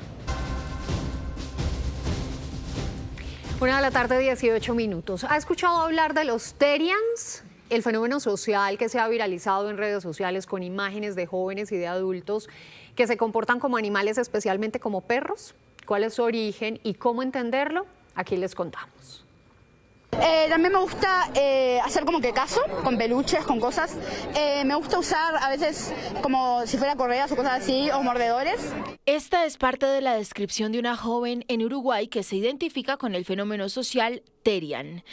1:18 p.m. ¿Ha escuchado hablar de los Terians? El fenómeno social que se ha viralizado en redes sociales con imágenes de jóvenes y de adultos que se comportan como animales, especialmente como perros. ¿Cuál es su origen y cómo entenderlo? Aquí les contamos. También me gusta hacer como que caso, con peluches, con cosas. Me gusta usar a veces como si fuera correas o cosas así, o mordedores. Esta es parte de la descripción de una joven en Uruguay que se identifica con el fenómeno social Terian.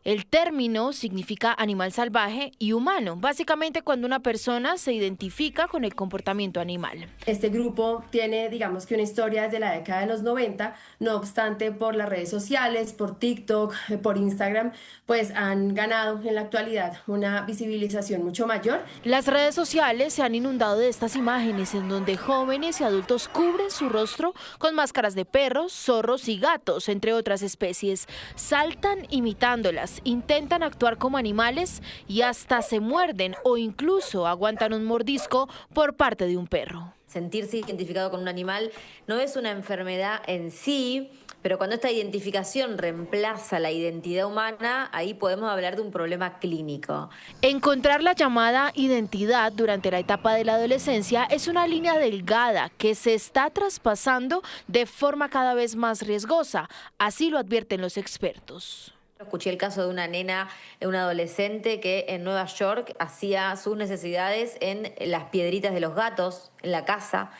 El término significa animal salvaje y humano, básicamente cuando una persona se identifica con el comportamiento animal. Este grupo tiene, digamos que una historia desde la década de los 90, no obstante por las redes sociales, por TikTok, por Instagram, pues han ganado en la actualidad una visibilización mucho mayor. Las redes sociales se han inundado de estas imágenes en donde jóvenes y adultos cubren su rostro con máscaras de perros, zorros y gatos, entre otras especies. Saltan imitándolas, intentan actuar como animales y hasta se muerden o incluso aguantan un mordisco por parte de un perro. Sentirse identificado con un animal no es una enfermedad en sí, pero cuando esta identificación reemplaza la identidad humana, ahí podemos hablar de un problema clínico. Encontrar la llamada identidad durante la etapa de la adolescencia es una línea delgada que se está traspasando de forma cada vez más riesgosa, así lo advierten los expertos. Escuché el caso de una nena, una adolescente que en Nueva York hacía sus necesidades en las piedritas de los gatos, en la casa,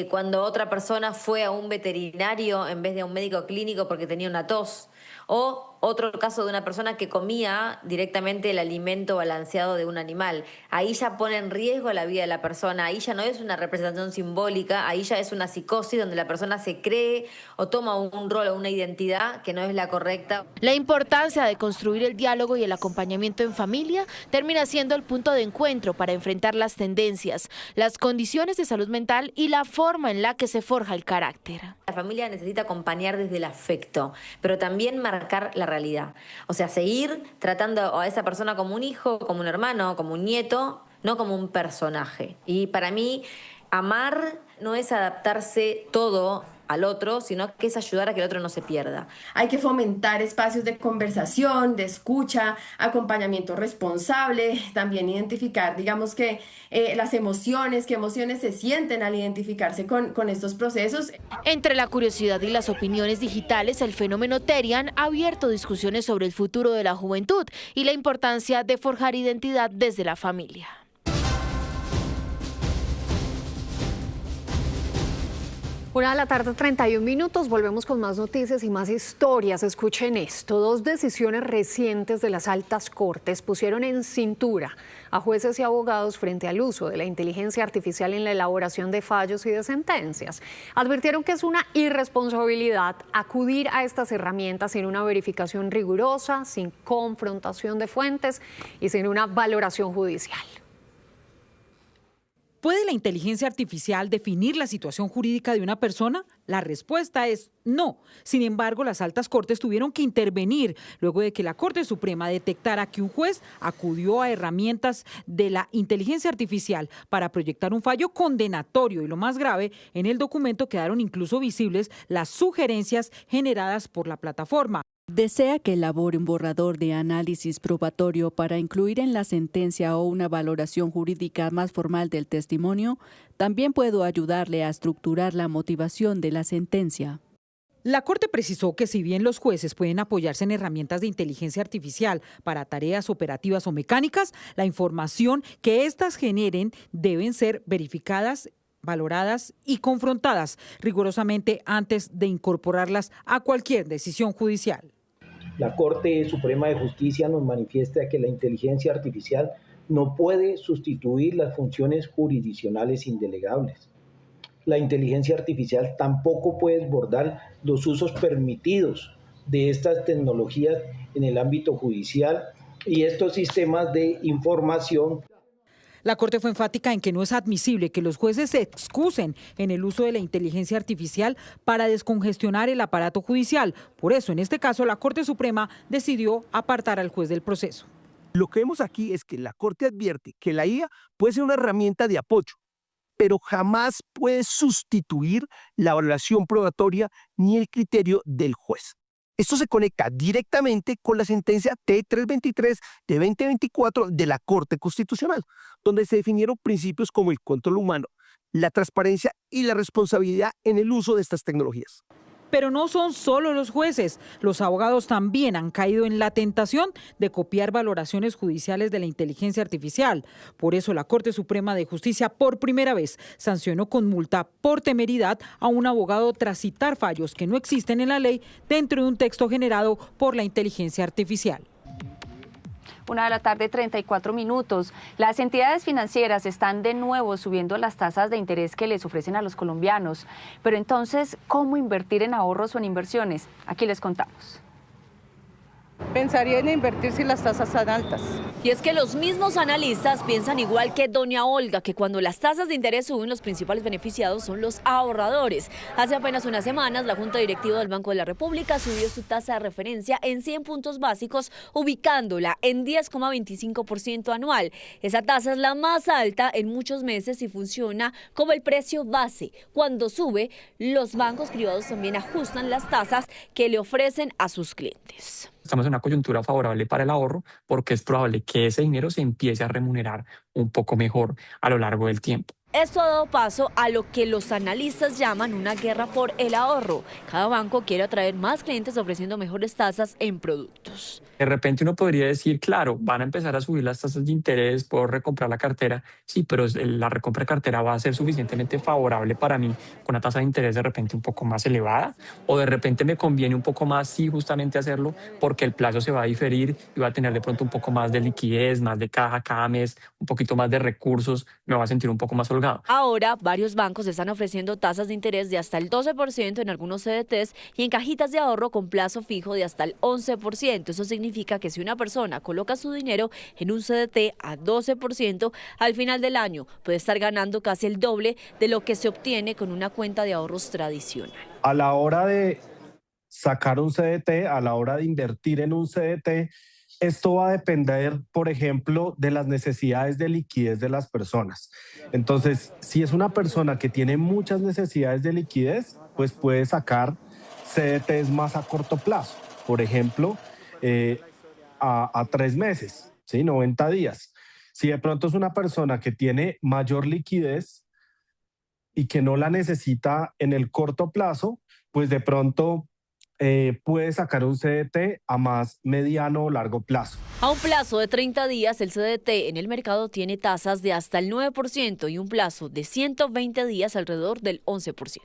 cuando otra persona fue a un veterinario en vez de a un médico clínico porque tenía una tos. O otro caso de una persona que comía directamente el alimento balanceado de un animal. Ahí ya pone en riesgo la vida de la persona, ahí ya no es una representación simbólica, ahí ya es una psicosis donde la persona se cree o toma un rol o una identidad que no es la correcta. La importancia de construir el diálogo y el acompañamiento en familia termina siendo el punto de encuentro para enfrentar las tendencias, las condiciones de salud mental y la forma en la que se forja el carácter. La familia necesita acompañar desde el afecto, pero también marcar la realidad. O sea, seguir tratando a esa persona como un hijo, como un hermano, como un nieto, no como un personaje. Y para mí, amar no es adaptarse todo al otro, sino que es ayudar a que el otro no se pierda. Hay que fomentar espacios de conversación, de escucha, acompañamiento responsable, también identificar, digamos que las emociones, qué emociones se sienten al identificarse con estos procesos. Entre la curiosidad y las opiniones digitales, el fenómeno Terian ha abierto discusiones sobre el futuro de la juventud y la importancia de forjar identidad desde la familia. 1:31 p.m, volvemos con más noticias y más historias. Escuchen esto, 2 decisiones recientes de las altas cortes pusieron en cintura a jueces y abogados frente al uso de la inteligencia artificial en la elaboración de fallos y de sentencias. Advirtieron que es una irresponsabilidad acudir a estas herramientas sin una verificación rigurosa, sin confrontación de fuentes y sin una valoración judicial. ¿Puede la inteligencia artificial definir la situación jurídica de una persona? La respuesta es no. Sin embargo, las altas cortes tuvieron que intervenir luego de que la Corte Suprema detectara que un juez acudió a herramientas de la inteligencia artificial para proyectar un fallo condenatorio. Y lo más grave, en el documento quedaron incluso visibles las sugerencias generadas por la plataforma. ¿Desea que elabore un borrador de análisis probatorio para incluir en la sentencia o una valoración jurídica más formal del testimonio? También puedo ayudarle a estructurar la motivación de la sentencia. La Corte precisó que si bien los jueces pueden apoyarse en herramientas de inteligencia artificial para tareas operativas o mecánicas, la información que éstas generen deben ser verificadas, valoradas y confrontadas rigurosamente antes de incorporarlas a cualquier decisión judicial. La Corte Suprema de Justicia nos manifiesta que la inteligencia artificial no puede sustituir las funciones jurisdiccionales indelegables. La inteligencia artificial tampoco puede desbordar los usos permitidos de estas tecnologías en el ámbito judicial y estos sistemas de información. La Corte fue enfática en que no es admisible que los jueces se excusen en el uso de la inteligencia artificial para descongestionar el aparato judicial. Por eso, en este caso, la Corte Suprema decidió apartar al juez del proceso. Lo que vemos aquí es que la Corte advierte que la IA puede ser una herramienta de apoyo, pero jamás puede sustituir la valoración probatoria ni el criterio del juez. Esto se conecta directamente con la sentencia T323 de 2024 de la Corte Constitucional, donde se definieron principios como el control humano, la transparencia y la responsabilidad en el uso de estas tecnologías. Pero no son solo los jueces, los abogados también han caído en la tentación de copiar valoraciones judiciales de la inteligencia artificial. Por eso la Corte Suprema de Justicia por primera vez sancionó con multa por temeridad a un abogado tras citar fallos que no existen en la ley dentro de un texto generado por la inteligencia artificial. 1:34 p.m. Las entidades financieras están de nuevo subiendo las tasas de interés que les ofrecen a los colombianos. Pero entonces, ¿cómo invertir en ahorros o en inversiones? Aquí les contamos. Pensaría en invertir si las tasas están altas. Y es que los mismos analistas piensan igual que doña Olga, que cuando las tasas de interés suben, los principales beneficiados son los ahorradores. Hace apenas unas semanas, la Junta Directiva del Banco de la República subió su tasa de referencia en 100 puntos básicos, ubicándola en 10,25% anual. Esa tasa es la más alta en muchos meses y funciona como el precio base. Cuando sube, los bancos privados también ajustan las tasas que le ofrecen a sus clientes. Estamos en una coyuntura favorable para el ahorro porque es probable que ese dinero se empiece a remunerar un poco mejor a lo largo del tiempo. Esto ha dado paso a lo que los analistas llaman una guerra por el ahorro. Cada banco quiere atraer más clientes ofreciendo mejores tasas en productos. De repente uno podría decir, claro, van a empezar a subir las tasas de interés, puedo recomprar la cartera. Sí, pero la recompra de cartera va a ser suficientemente favorable para mí con una tasa de interés de repente un poco más elevada, o de repente me conviene un poco más, sí, justamente hacerlo porque el plazo se va a diferir y va a tener de pronto un poco más de liquidez, más de caja cada mes, un poquito más de recursos, me va a sentir un poco más holgado. Ahora, varios bancos están ofreciendo tasas de interés de hasta el 12% en algunos CDTs y en cajitas de ahorro con plazo fijo de hasta el 11%. Eso significa que si una persona coloca su dinero en un CDT a 12%, al final del año puede estar ganando casi el doble de lo que se obtiene con una cuenta de ahorros tradicional. A la hora de sacar un CDT, a la hora de invertir en un CDT, esto va a depender, por ejemplo, de las necesidades de liquidez de las personas. Entonces, si es una persona que tiene muchas necesidades de liquidez, pues puede sacar CDTs más a corto plazo. Por ejemplo, a 3 meses, ¿sí? 90 días. Si de pronto es una persona que tiene mayor liquidez y que no la necesita en el corto plazo, pues de pronto puede sacar un CDT a más mediano o largo plazo. A un plazo de 30 días, el CDT en el mercado tiene tasas de hasta el 9% y un plazo de 120 días alrededor del 11%.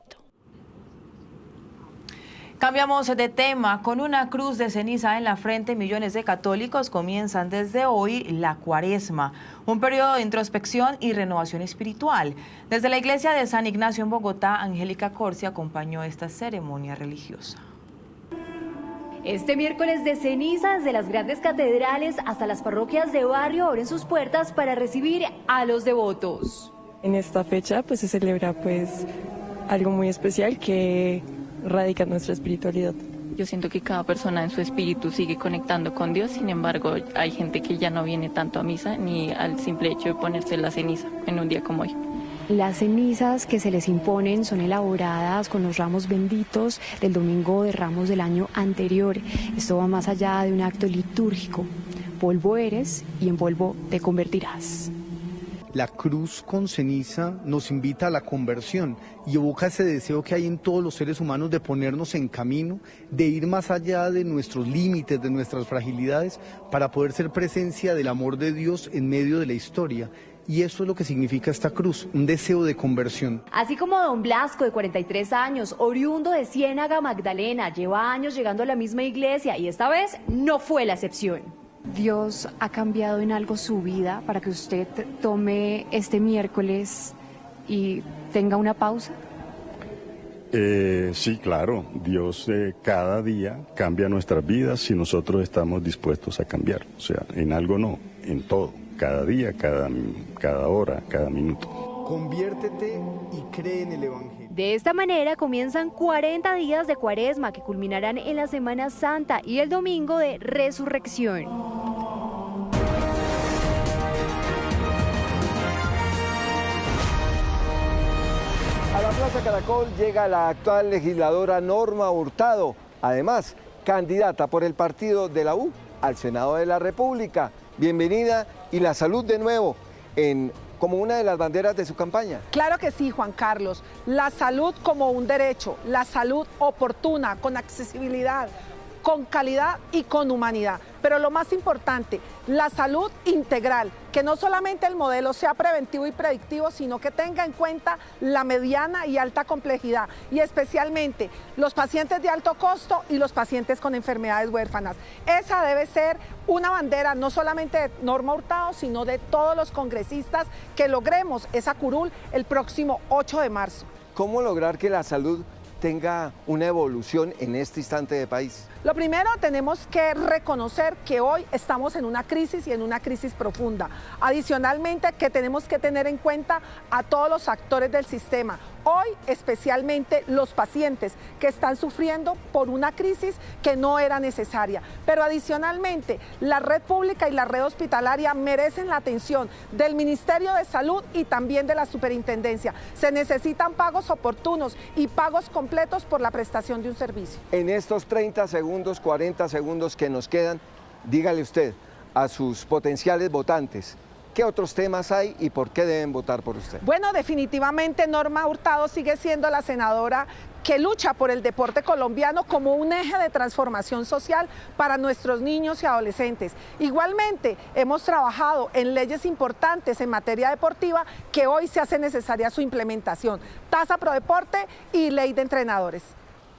Cambiamos de tema. Con una cruz de ceniza en la frente, millones de católicos comienzan desde hoy la Cuaresma, un periodo de introspección y renovación espiritual. Desde la iglesia de San Ignacio en Bogotá, Angélica Corsi acompañó esta ceremonia religiosa. Este miércoles de ceniza, desde las grandes catedrales hasta las parroquias de barrio abren sus puertas para recibir a los devotos. En esta fecha pues se celebra algo muy especial que radica en nuestra espiritualidad. Yo siento que cada persona en su espíritu sigue conectando con Dios, sin embargo hay gente que ya no viene tanto a misa ni al simple hecho de ponerse la ceniza en un día como hoy. Las cenizas que se les imponen son elaboradas con los ramos benditos del Domingo de Ramos del año anterior. Esto va más allá de un acto litúrgico. Polvo eres y en polvo te convertirás. La cruz con ceniza nos invita a la conversión y evoca ese deseo que hay en todos los seres humanos de ponernos en camino, de ir más allá de nuestros límites, de nuestras fragilidades, para poder ser presencia del amor de Dios en medio de la historia. Y eso es lo que significa esta cruz, un deseo de conversión. Así como don Blasco, de 43 años, oriundo de Ciénaga, Magdalena, lleva años llegando a la misma iglesia y esta vez no fue la excepción. ¿Dios ha cambiado en algo su vida para que usted tome este miércoles y tenga una pausa? Sí, claro. Dios cada día cambia nuestras vidas si nosotros estamos dispuestos a cambiar. O sea, en algo no, en todo. Cada día, cada hora, cada minuto. Conviértete y cree en el Evangelio. De esta manera comienzan 40 días de Cuaresma que culminarán en la Semana Santa y el Domingo de Resurrección. A la Plaza Caracol llega la actual legisladora Norma Hurtado, además candidata por el partido de la U al Senado de la República. Bienvenida y la salud de nuevo en como una de las banderas de su campaña. Claro que sí, Juan Carlos. La salud como un derecho, la salud oportuna, con accesibilidad, con calidad y con humanidad. Pero lo más importante, la salud integral, que no solamente el modelo sea preventivo y predictivo, sino que tenga en cuenta la mediana y alta complejidad, y especialmente los pacientes de alto costo y los pacientes con enfermedades huérfanas. Esa debe ser una bandera no solamente de Norma Hurtado, sino de todos los congresistas que logremos esa curul el próximo 8 de marzo. ¿Cómo lograr que la salud tenga una evolución en este instante de país? Lo primero, tenemos que reconocer que hoy estamos en una crisis y en una crisis profunda. Adicionalmente, que tenemos que tener en cuenta a todos los actores del sistema. Hoy, especialmente los pacientes que están sufriendo por una crisis que no era necesaria. Pero adicionalmente, la red pública y la red hospitalaria merecen la atención del Ministerio de Salud y también de la Superintendencia. Se necesitan pagos oportunos y pagos completos por la prestación de un servicio. En estos 30 segundos, 40 segundos que nos quedan, dígale usted a sus potenciales votantes, ¿qué otros temas hay y por qué deben votar por usted? Bueno, definitivamente Norma Hurtado sigue siendo la senadora que lucha por el deporte colombiano como un eje de transformación social para nuestros niños y adolescentes. Igualmente, hemos trabajado en leyes importantes en materia deportiva que hoy se hace necesaria su implementación. Tasa Pro Deporte y Ley de Entrenadores.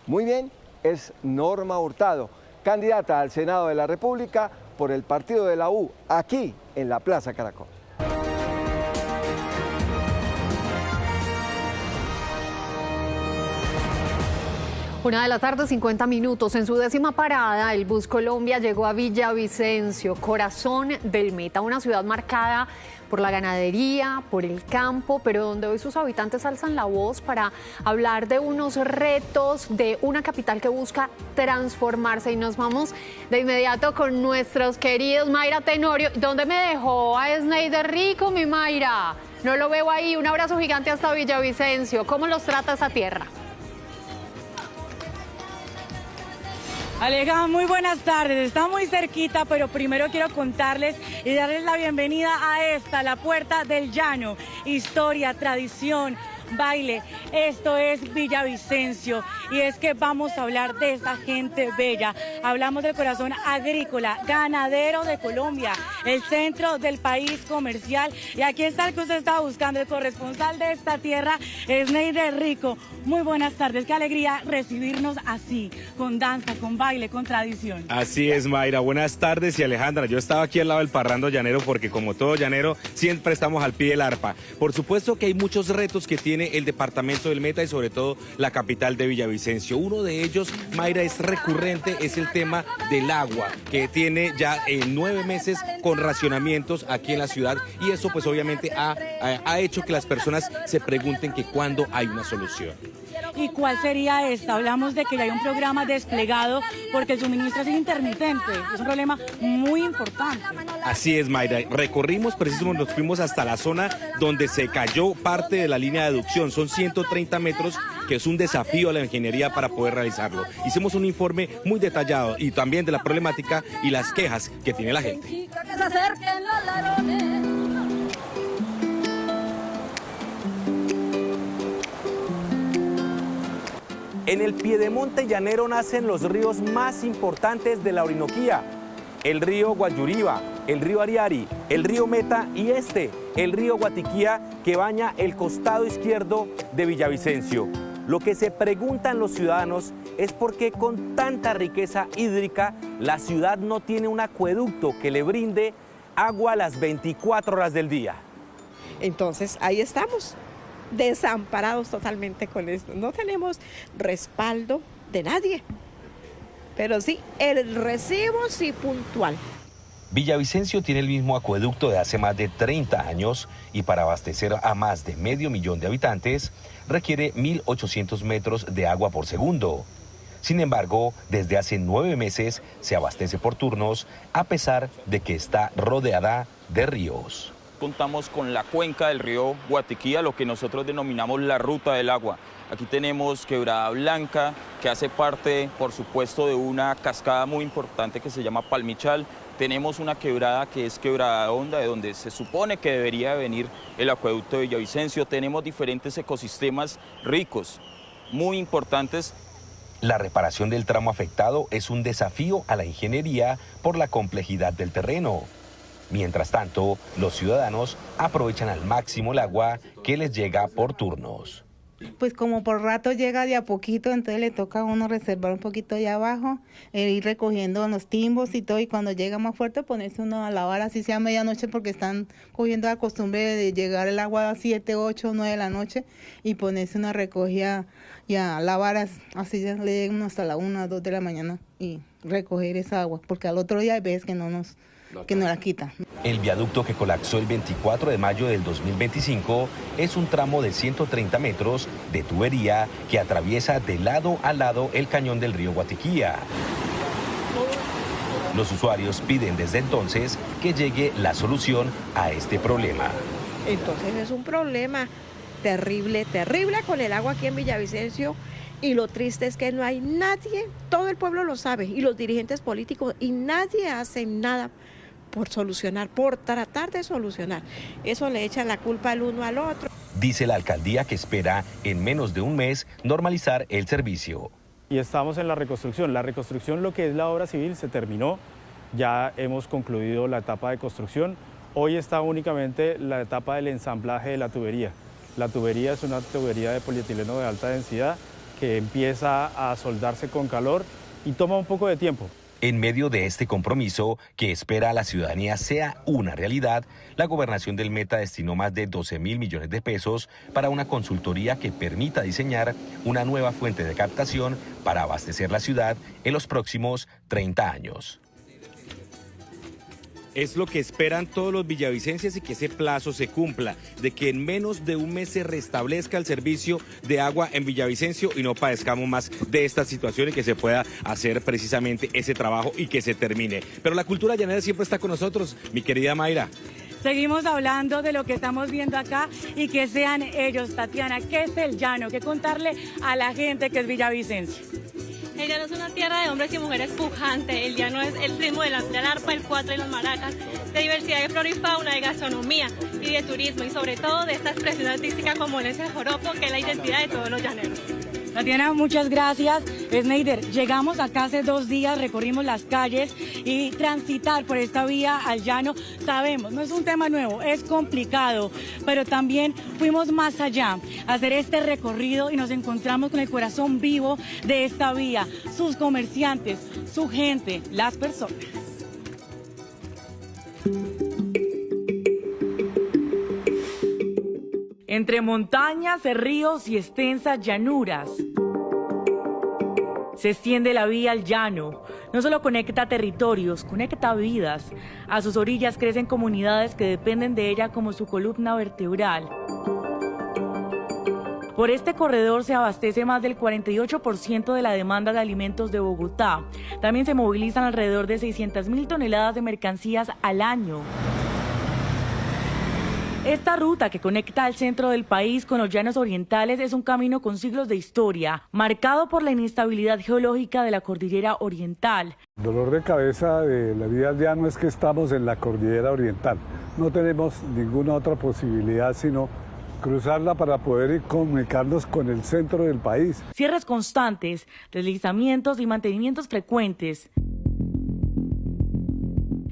Muy bien, es Norma Hurtado, candidata al Senado de la República por el partido de la U, aquí en la Plaza Caracol. Una de la tarde, 50 minutos. En su 10ª parada, el bus Colombia llegó a Villavicencio, corazón del Meta, una ciudad marcada por la ganadería, por el campo, pero donde hoy sus habitantes alzan la voz para hablar de unos retos de una capital que busca transformarse. Y nos vamos de inmediato con nuestros queridos Mayra Tenorio. ¿Dónde me dejó a Sneider Rico, mi Mayra? No lo veo ahí. Un abrazo gigante hasta Villavicencio. ¿Cómo los trata esa tierra? Aleja, muy buenas tardes, está muy cerquita, pero primero quiero contarles y darles la bienvenida a esta, la Puerta del Llano. Historia, tradición, baile, esto es Villavicencio y es que vamos a hablar de esta gente bella. Hablamos del corazón agrícola, ganadero de Colombia, el centro del país comercial, y aquí está el que usted estaba buscando, el corresponsal de esta tierra, Sneider Rico. Muy buenas tardes, qué alegría recibirnos así, con danza, con baile, con tradición. Así es, Mayra, buenas tardes. Y Alejandra, yo estaba aquí al lado del parrando llanero porque como todo llanero siempre estamos al pie del arpa. Por supuesto que hay muchos retos que tiene el departamento del Meta y sobre todo la capital de Villavicencio. Uno de ellos, Mayra, es recurrente, es el tema del agua, que tiene ya 9 meses con racionamientos aquí en la ciudad, y eso pues obviamente ha hecho que las personas se pregunten que cuándo hay una solución. ¿Y cuál sería esta? Hablamos de que ya hay un programa desplegado porque el suministro es intermitente, es un problema muy importante. Así es, Mayra, recorrimos precisamente, nos fuimos hasta la zona donde se cayó parte de la línea de aducción, son 130 metros, que es un desafío a la ingeniería para poder realizarlo. Hicimos un informe muy detallado y también de la problemática y las quejas que tiene la gente. En el piedemonte llanero nacen los ríos más importantes de la Orinoquía: el río Guayuriba, el río Ariari, el río Meta y el río Guatiquía, que baña el costado izquierdo de Villavicencio. Lo que se preguntan los ciudadanos es por qué con tanta riqueza hídrica la ciudad no tiene un acueducto que le brinde agua las 24 horas del día. Entonces ahí estamos, desamparados totalmente con esto. No tenemos respaldo de nadie, pero sí, el recibo sí puntual. Villavicencio tiene el mismo acueducto de hace más de 30 años y para abastecer a más de 500.000 de habitantes requiere 1.800 metros de agua por segundo. Sin embargo, desde hace 9 meses se abastece por turnos, a pesar de que está rodeada de ríos. Contamos con la cuenca del río Guatiquía, lo que nosotros denominamos la ruta del agua. Aquí tenemos Quebrada Blanca, que hace parte, por supuesto, de una cascada muy importante que se llama Palmichal. Tenemos una quebrada que es Quebrada Honda, de donde se supone que debería venir el acueducto de Villavicencio. Tenemos diferentes ecosistemas ricos, muy importantes. La reparación del tramo afectado es un desafío a la ingeniería por la complejidad del terreno. Mientras tanto, los ciudadanos aprovechan al máximo el agua que les llega por turnos. Pues como por rato llega de a poquito, entonces le toca a uno reservar un poquito allá abajo, ir recogiendo los timbos y todo, y cuando llega más fuerte ponerse uno a lavar así sea a medianoche, porque están cogiendo la costumbre de llegar el agua a 7, 8, 9 de la noche y ponerse una recogida y a lavar, así ya le llega uno hasta la 1, 2 de la mañana y recoger esa agua, porque al otro día hay veces que no la quita. El viaducto que colapsó el 24 de mayo del 2025 es un tramo de 130 metros de tubería que atraviesa de lado a lado el cañón del río Guatiquía. Los usuarios piden desde entonces que llegue la solución a este problema. Entonces es un problema terrible con el agua aquí en Villavicencio, y lo triste es que no hay nadie, todo el pueblo lo sabe, y los dirigentes políticos, y nadie hace nada por solucionar, por tratar de solucionar. Eso le echan la culpa al uno al otro. Dice la alcaldía que espera en menos de un mes normalizar el servicio. Y estamos en la reconstrucción. La reconstrucción, lo que es la obra civil, se terminó. Ya hemos concluido la etapa de construcción. Hoy está únicamente la etapa del ensamblaje de la tubería. La tubería es una tubería de polietileno de alta densidad que empieza a soldarse con calor y toma un poco de tiempo. En medio de este compromiso que espera a la ciudadanía sea una realidad, la Gobernación del Meta destinó más de 12.000 millones de pesos para una consultoría que permita diseñar una nueva fuente de captación para abastecer la ciudad en los próximos 30 años. Es lo que esperan todos los villavicenses y que ese plazo se cumpla, de que en menos de un mes se restablezca el servicio de agua en Villavicencio y no padezcamos más de esta situación y que se pueda hacer precisamente ese trabajo y que se termine. Pero la cultura llanera siempre está con nosotros, mi querida Mayra. Seguimos hablando de lo que estamos viendo acá y que sean ellos, Tatiana, ¿qué es el llano? ¿Qué contarle a la gente que es Villavicencio? El llano es una tierra de hombres y mujeres pujante. El llano es el ritmo del arpa, el cuatro y las maracas, de diversidad de flora y fauna, de gastronomía y de turismo, y sobre todo de esta expresión artística como es el joropo, que es la identidad de todos los llaneros. Tatiana, muchas gracias. Sneider, llegamos acá hace 2 días, recorrimos las calles y transitar por esta vía al llano, sabemos, no es un tema nuevo, es complicado, pero también fuimos más allá, a hacer este recorrido y nos encontramos con el corazón vivo de esta vía, sus comerciantes, su gente, las personas. Entre montañas, ríos y extensas llanuras, se extiende la vía al llano. No solo conecta territorios, conecta vidas. A sus orillas crecen comunidades que dependen de ella como su columna vertebral. Por este corredor se abastece más del 48% de la demanda de alimentos de Bogotá. También se movilizan alrededor de 600.000 toneladas de mercancías al año. Esta ruta que conecta al centro del país con los llanos orientales es un camino con siglos de historia, marcado por la inestabilidad geológica de la cordillera oriental. El dolor de cabeza de la vía al llano es que estamos en la cordillera oriental. No tenemos ninguna otra posibilidad sino cruzarla para poder comunicarnos con el centro del país. Cierres constantes, deslizamientos y mantenimientos frecuentes.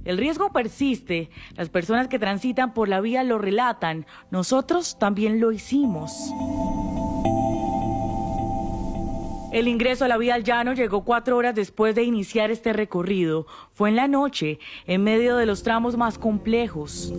El riesgo persiste, las personas que transitan por la vía lo relatan, nosotros también lo hicimos. El ingreso a la vía al llano llegó 4 horas después de iniciar este recorrido. Fue en la noche, en medio de los tramos más complejos.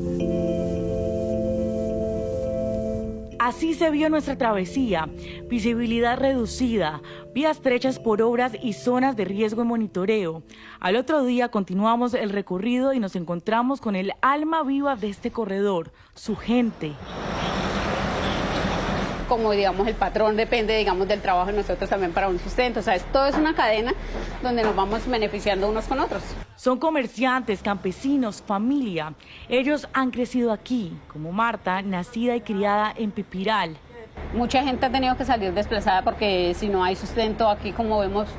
Así se vio nuestra travesía, visibilidad reducida, vías estrechas por obras y zonas de riesgo y monitoreo. Al otro día continuamos el recorrido y nos encontramos con el alma viva de este corredor, su gente. Como digamos el patrón depende digamos del trabajo de nosotros también para un sustento, o sea, todo es una cadena donde nos vamos beneficiando unos con otros. Son comerciantes, campesinos, familia. Ellos han crecido aquí, como Marta, nacida y criada en Pipiral. Mucha gente ha tenido que salir desplazada porque si no hay sustento aquí, como vemos,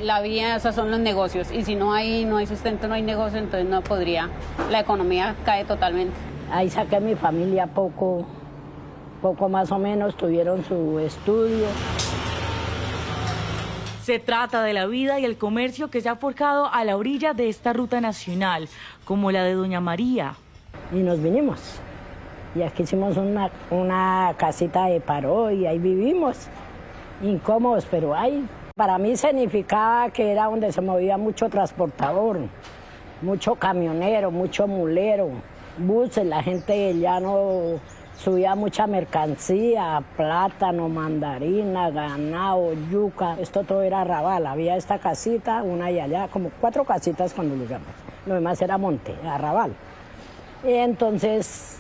la vía, esos son los negocios, y si no hay sustento, no hay negocio, entonces no podría, la economía cae totalmente. Ahí saqué a mi familia poco más o menos, tuvieron su estudio. Se trata de la vida y el comercio que se ha forjado a la orilla de esta ruta nacional, como la de Doña María. Y nos vinimos. Y aquí hicimos una casita de paro y ahí vivimos. Incómodos, pero ahí. Para mí significaba que era donde se movía mucho transportador, mucho camionero, mucho mulero, buses, la gente ya no subía mucha mercancía, plátano, mandarina, ganado, yuca, esto todo era arrabal, había esta casita, una y allá, como 4 casitas cuando llegamos, lo demás era monte, arrabal. Y entonces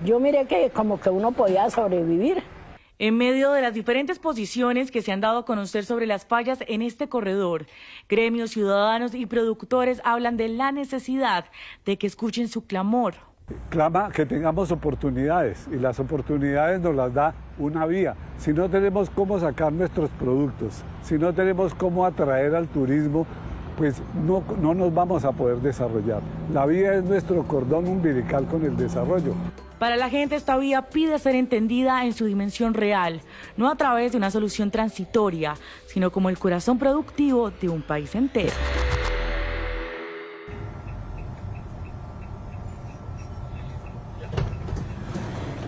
yo miré que como que uno podía sobrevivir. En medio de las diferentes posiciones que se han dado a conocer sobre las fallas en este corredor, gremios, ciudadanos y productores hablan de la necesidad de que escuchen su clamor. Clama que tengamos oportunidades, y las oportunidades nos las da una vía. Si no tenemos cómo sacar nuestros productos, si no tenemos cómo atraer al turismo, pues no nos vamos a poder desarrollar. La vía es nuestro cordón umbilical con el desarrollo. Para la gente esta vía pide ser entendida en su dimensión real, no a través de una solución transitoria, sino como el corazón productivo de un país entero.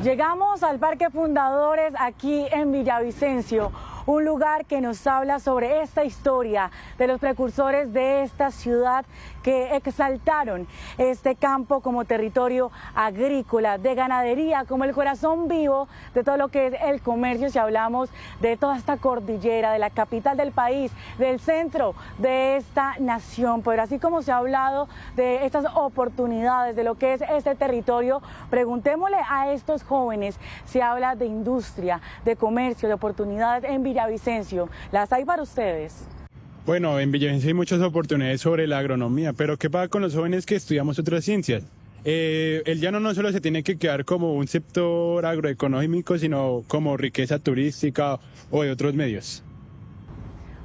Llegamos al Parque Fundadores aquí en Villavicencio, un lugar que nos habla sobre esta historia de los precursores de esta ciudad que exaltaron este campo como territorio agrícola, de ganadería, como el corazón vivo de todo lo que es el comercio, si hablamos de toda esta cordillera, de la capital del país, del centro de esta nación. Pero así como se ha hablado de estas oportunidades, de lo que es este territorio, preguntémosle a estos jóvenes, se habla de industria, de comercio, de oportunidades en Villavicencio. ¿Las hay para ustedes? Bueno, en Villavicencio hay muchas oportunidades sobre la agronomía, pero ¿qué pasa con los jóvenes que estudiamos otras ciencias? El llano no solo se tiene que quedar como un sector agroeconómico, sino como riqueza turística o de otros medios.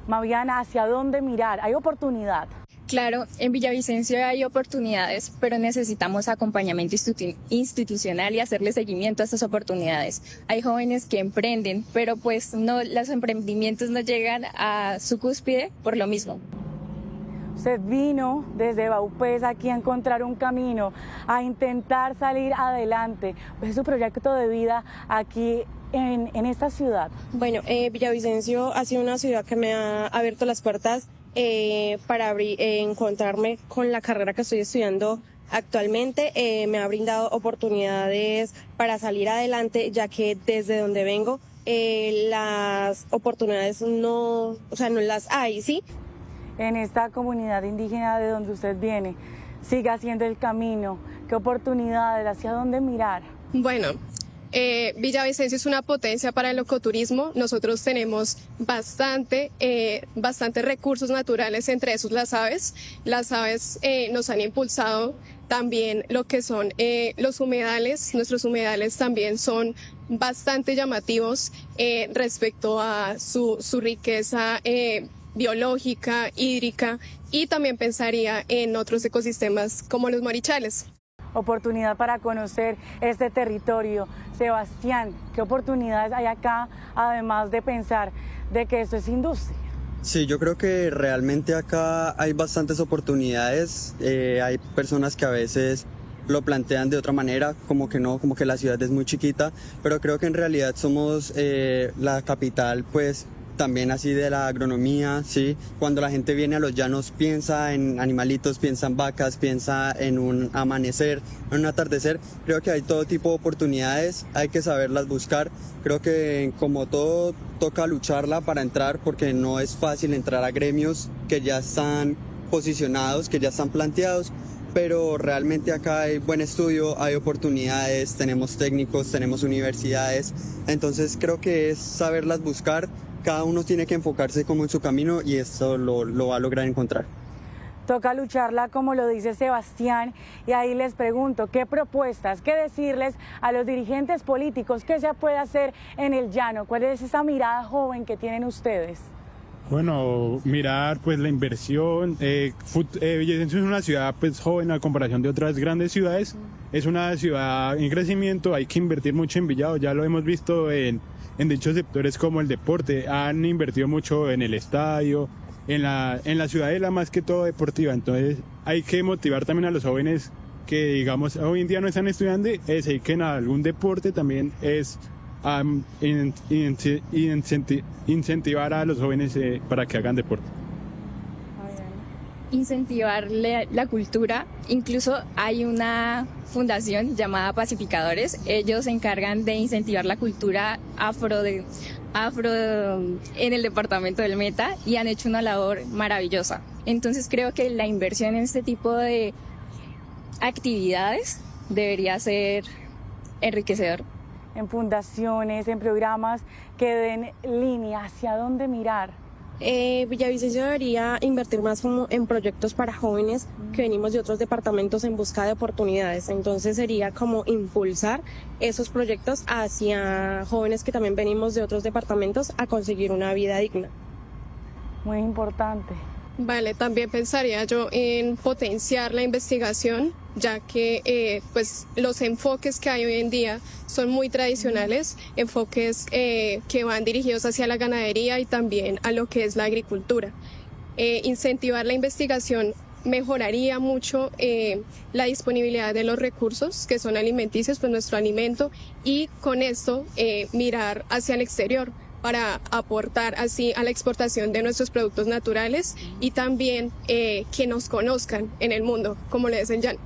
Maviana, ¿hacia dónde mirar? ¿Hay oportunidad? Claro, en Villavicencio hay oportunidades, pero necesitamos acompañamiento institucional y hacerle seguimiento a estas oportunidades. Hay jóvenes que emprenden, pero pues no, los emprendimientos no llegan a su cúspide por lo mismo. Usted vino desde Vaupés aquí a encontrar un camino, a intentar salir adelante. ¿Es su proyecto de vida aquí en esta ciudad? Bueno, Villavicencio ha sido una ciudad que me ha abierto las puertas para encontrarme con la carrera que estoy estudiando actualmente. Me ha brindado oportunidades para salir adelante, ya que desde donde vengo las oportunidades no las hay, ¿sí? En esta comunidad indígena de donde usted viene, sigue haciendo el camino. ¿Qué oportunidades? ¿Hacia dónde mirar? Bueno, Villavicencio es una potencia para el ecoturismo. Nosotros tenemos bastante recursos naturales, entre esos las aves. Las aves nos han impulsado también lo que son los humedales. Nuestros humedales también son bastante llamativos respecto a su riqueza biológica, hídrica, y también pensaría en otros ecosistemas como los marichales. Oportunidad para conocer este territorio. Sebastián, ¿qué oportunidades hay acá, además de pensar de que esto es industria? Sí, yo creo que realmente acá hay bastantes oportunidades. Hay personas que a veces lo plantean de otra manera, como que no, como que la ciudad es muy chiquita, pero creo que en realidad somos la capital, pues, también así de la agronomía, ¿sí? Cuando la gente viene a los llanos piensa en animalitos, piensa en vacas, piensa en un amanecer, en un atardecer. Creo que hay todo tipo de oportunidades, hay que saberlas buscar. Creo que como todo toca lucharla para entrar, porque no es fácil entrar a gremios que ya están posicionados, que ya están planteados, pero realmente acá hay buen estudio, hay oportunidades, tenemos técnicos, tenemos universidades, entonces creo que es saberlas buscar. Cada uno tiene que enfocarse como en su camino y eso lo va a lograr encontrar. Toca lucharla, como lo dice Sebastián, y ahí les pregunto, ¿qué propuestas, qué decirles a los dirigentes políticos, qué se puede hacer en el llano? ¿Cuál es esa mirada joven que tienen ustedes? Bueno, mirar pues la inversión. Villavicencio es una ciudad pues joven a comparación de otras grandes ciudades. Es una ciudad en crecimiento, hay que invertir mucho en Villado, ya lo hemos visto en dichos sectores como el deporte. Han invertido mucho en el estadio, en la ciudadela más que todo deportiva. Entonces hay que motivar también a los jóvenes que digamos hoy en día no están estudiando, se dediquen a algún deporte. También es incentivar a los jóvenes para que hagan deporte. Incentivar la cultura. Incluso hay una fundación llamada Pacificadores. Ellos se encargan de incentivar la cultura afro en el departamento del Meta y han hecho una labor maravillosa. Entonces creo que la inversión en este tipo de actividades debería ser enriquecedor. En fundaciones, en programas que den línea hacia dónde mirar. Villavicencio debería invertir más como en proyectos para jóvenes que venimos de otros departamentos en busca de oportunidades. Entonces sería como impulsar esos proyectos hacia jóvenes que también venimos de otros departamentos a conseguir una vida digna. Muy importante. Vale, también pensaría yo en potenciar la investigación, ya que pues los enfoques que hay hoy en día son muy tradicionales, enfoques que van dirigidos hacia la ganadería y también a lo que es la agricultura. Incentivar la investigación mejoraría mucho la disponibilidad de los recursos que son alimenticios, pues nuestro alimento, y con esto mirar hacia el exterior para aportar así a la exportación de nuestros productos naturales y también que nos conozcan en el mundo, como le dicen Jan.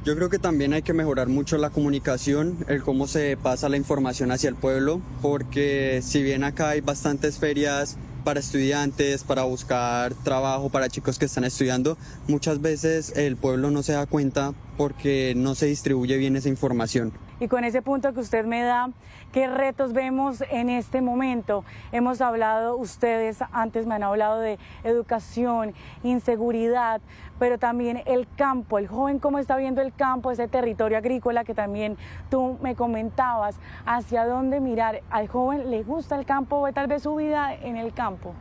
Yo creo que también hay que mejorar mucho la comunicación, el cómo se pasa la información hacia el pueblo, porque si bien acá hay bastantes ferias para estudiantes, para buscar trabajo, para chicos que están estudiando, muchas veces el pueblo no se da cuenta porque no se distribuye bien esa información. Y con ese punto que usted me da, ¿qué retos vemos en este momento? Hemos hablado, ustedes antes me han hablado de educación, inseguridad, pero también el campo, el joven cómo está viendo el campo, ese territorio agrícola que también tú me comentabas, hacia dónde mirar. ¿Al joven le gusta el campo o tal vez su vida en el campo?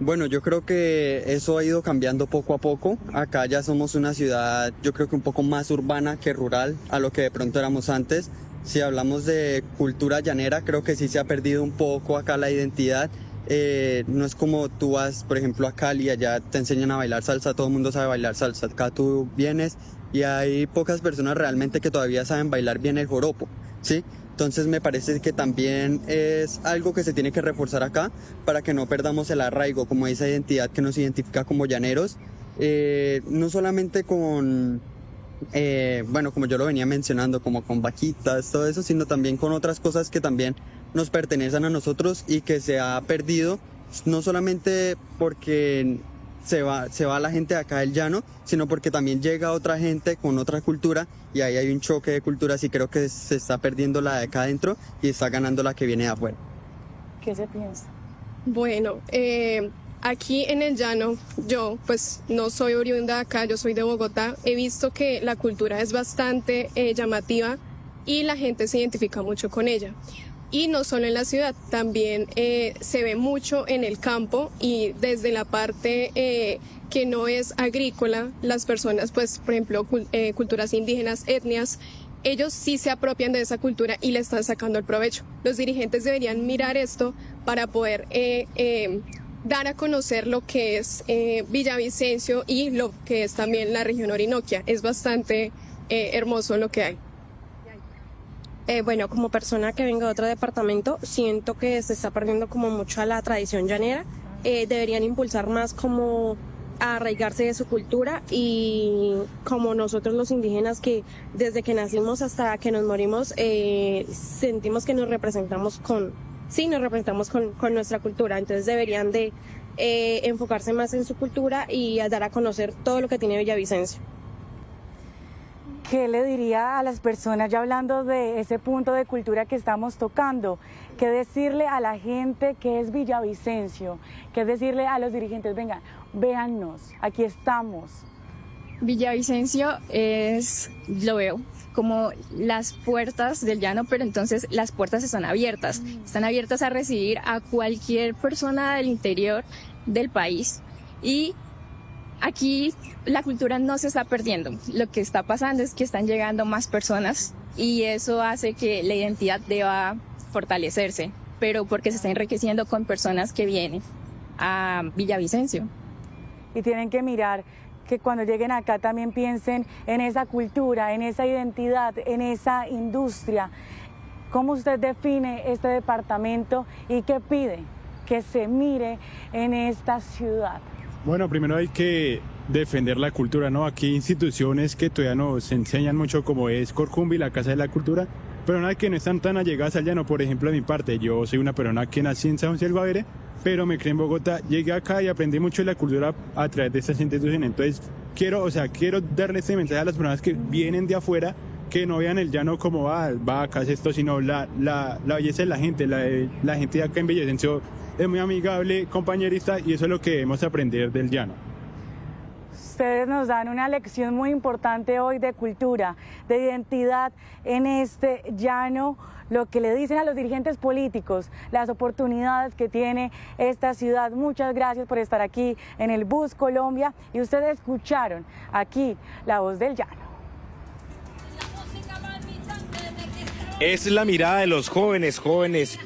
Bueno, yo creo que eso ha ido cambiando poco a poco. Acá ya somos una ciudad, yo creo que un poco más urbana que rural a lo que de pronto éramos antes. Si hablamos de cultura llanera, creo que sí se ha perdido un poco acá la identidad. No es como tú vas, por ejemplo, a Cali, allá te enseñan a bailar salsa, todo el mundo sabe bailar salsa. Acá tú vienes y hay pocas personas realmente que todavía saben bailar bien el joropo, ¿sí? Entonces me parece que también es algo que se tiene que reforzar acá para que no perdamos el arraigo, como esa identidad que nos identifica como llaneros, no solamente con, bueno, como yo lo venía mencionando, como con vaquitas, todo eso, sino también con otras cosas que también nos pertenecen a nosotros y que se ha perdido, no solamente porque se va la gente de acá del llano, sino porque también llega otra gente con otra cultura y ahí hay un choque de culturas y creo que se está perdiendo la de acá adentro y está ganando la que viene de afuera. ¿Qué se piensa? Bueno, aquí en el llano, yo pues no soy oriunda de acá, yo soy de Bogotá, he visto que la cultura es bastante llamativa y la gente se identifica mucho con ella. Y no solo en la ciudad, también se ve mucho en el campo y desde la parte que no es agrícola, las personas, pues por ejemplo, culturas indígenas, etnias, ellos sí se apropian de esa cultura y le están sacando el provecho. Los dirigentes deberían mirar esto para poder dar a conocer lo que es Villavicencio y lo que es también la región Orinoquia. Es bastante hermoso lo que hay. Bueno, como persona que vengo de otro departamento, siento que se está perdiendo como mucho a la tradición llanera. Deberían impulsar más como a arraigarse de su cultura y como nosotros los indígenas que desde que nacimos hasta que nos morimos sentimos que nos representamos con nuestra cultura. Entonces deberían de enfocarse más en su cultura y a dar a conocer todo lo que tiene Villavicencio. ¿Qué le diría a las personas, ya hablando de ese punto de cultura que estamos tocando? ¿Qué decirle a la gente que es Villavicencio? ¿Qué decirle a los dirigentes? Vengan, véannos, aquí estamos. Villavicencio es, lo veo como las puertas del llano, pero entonces las puertas están abiertas a recibir a cualquier persona del interior del país. Y aquí la cultura no se está perdiendo. Lo que está pasando es que están llegando más personas y eso hace que la identidad deba fortalecerse, pero porque se está enriqueciendo con personas que vienen a Villavicencio. Y tienen que mirar que cuando lleguen acá también piensen en esa cultura, en esa identidad, en esa industria. ¿Cómo usted define este departamento y qué pide que se mire en esta ciudad? Bueno, primero hay que defender la cultura, ¿no? Aquí hay instituciones que todavía nos enseñan mucho, como es Corcumbi, la Casa de la Cultura, pero nada que no están tan allegadas al llano. Por ejemplo, de mi parte, yo soy una persona que nací en San José del Guavere, pero me crié en Bogotá, llegué acá y aprendí mucho de la cultura a través de estas instituciones. Entonces, quiero darle este mensaje a las personas que vienen de afuera, que no vean el llano como vacas, esto, sino la belleza de la gente. La gente de acá en Villavicencio es muy amigable, compañerista, y eso es lo que debemos aprender del llano. Ustedes nos dan una lección muy importante hoy de cultura, de identidad en este llano, lo que le dicen a los dirigentes políticos, las oportunidades que tiene esta ciudad. Muchas gracias por estar aquí en el Bus Colombia y ustedes escucharon aquí la voz del llano. Es la mirada de los jóvenes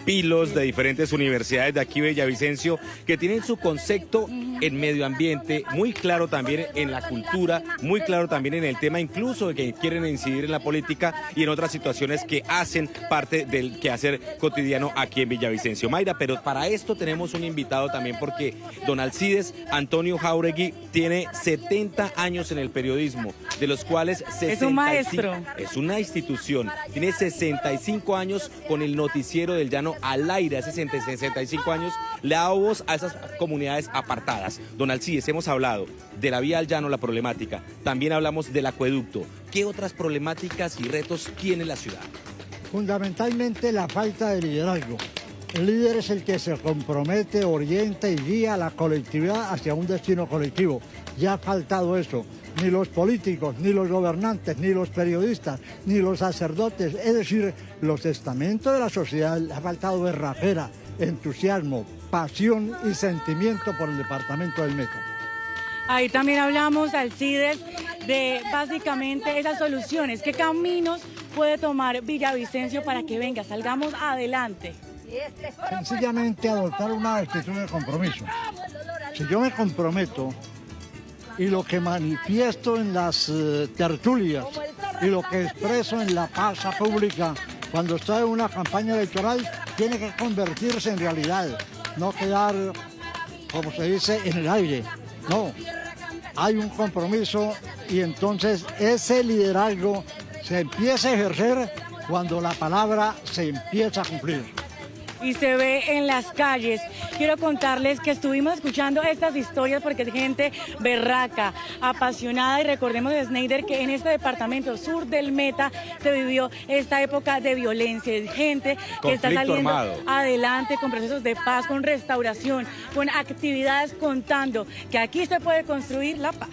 pilos de diferentes universidades de aquí Villavicencio, que tienen su concepto en medio ambiente muy claro, también en la cultura, muy claro también en el tema incluso de que quieren incidir en la política y en otras situaciones que hacen parte del quehacer cotidiano aquí en Villavicencio. Mayra, pero para esto tenemos un invitado también, porque don Alcides Antonio Jauregui tiene 70 años en el periodismo, de los cuales 65, es un maestro. Es una institución, tiene 65 años con el noticiero del llano al aire. Hace 65 años le ha dado voz a esas comunidades apartadas. Don Alcides, hemos hablado de la vía al llano, la problemática, también hablamos del acueducto. ¿Qué otras problemáticas y retos tiene la ciudad? Fundamentalmente la falta de liderazgo. El líder es el que se compromete, orienta y guía a la colectividad hacia un destino colectivo. Ya ha faltado eso. Ni los políticos, ni los gobernantes, ni los periodistas, ni los sacerdotes, es decir, los estamentos de la sociedad, le ha faltado berrajera, entusiasmo, pasión y sentimiento por el departamento del Meta. Ahí también hablamos, Alcides, de básicamente esas soluciones. ¿Qué caminos puede tomar Villavicencio para que venga, salgamos adelante? Sencillamente adoptar una actitud de compromiso. Si yo me comprometo y lo que manifiesto en las tertulias y lo que expreso en la plaza pública cuando estoy en una campaña electoral tiene que convertirse en realidad, no quedar, como se dice, en el aire. No, hay un compromiso y entonces ese liderazgo se empieza a ejercer cuando la palabra se empieza a cumplir. Y se ve en las calles. Quiero contarles que estuvimos escuchando estas historias porque es gente berraca, apasionada, y recordemos de Snyder que en este departamento sur del Meta se vivió esta época de violencia, de gente que está saliendo adelante con procesos de paz, con restauración, con actividades contando que aquí se puede construir la paz.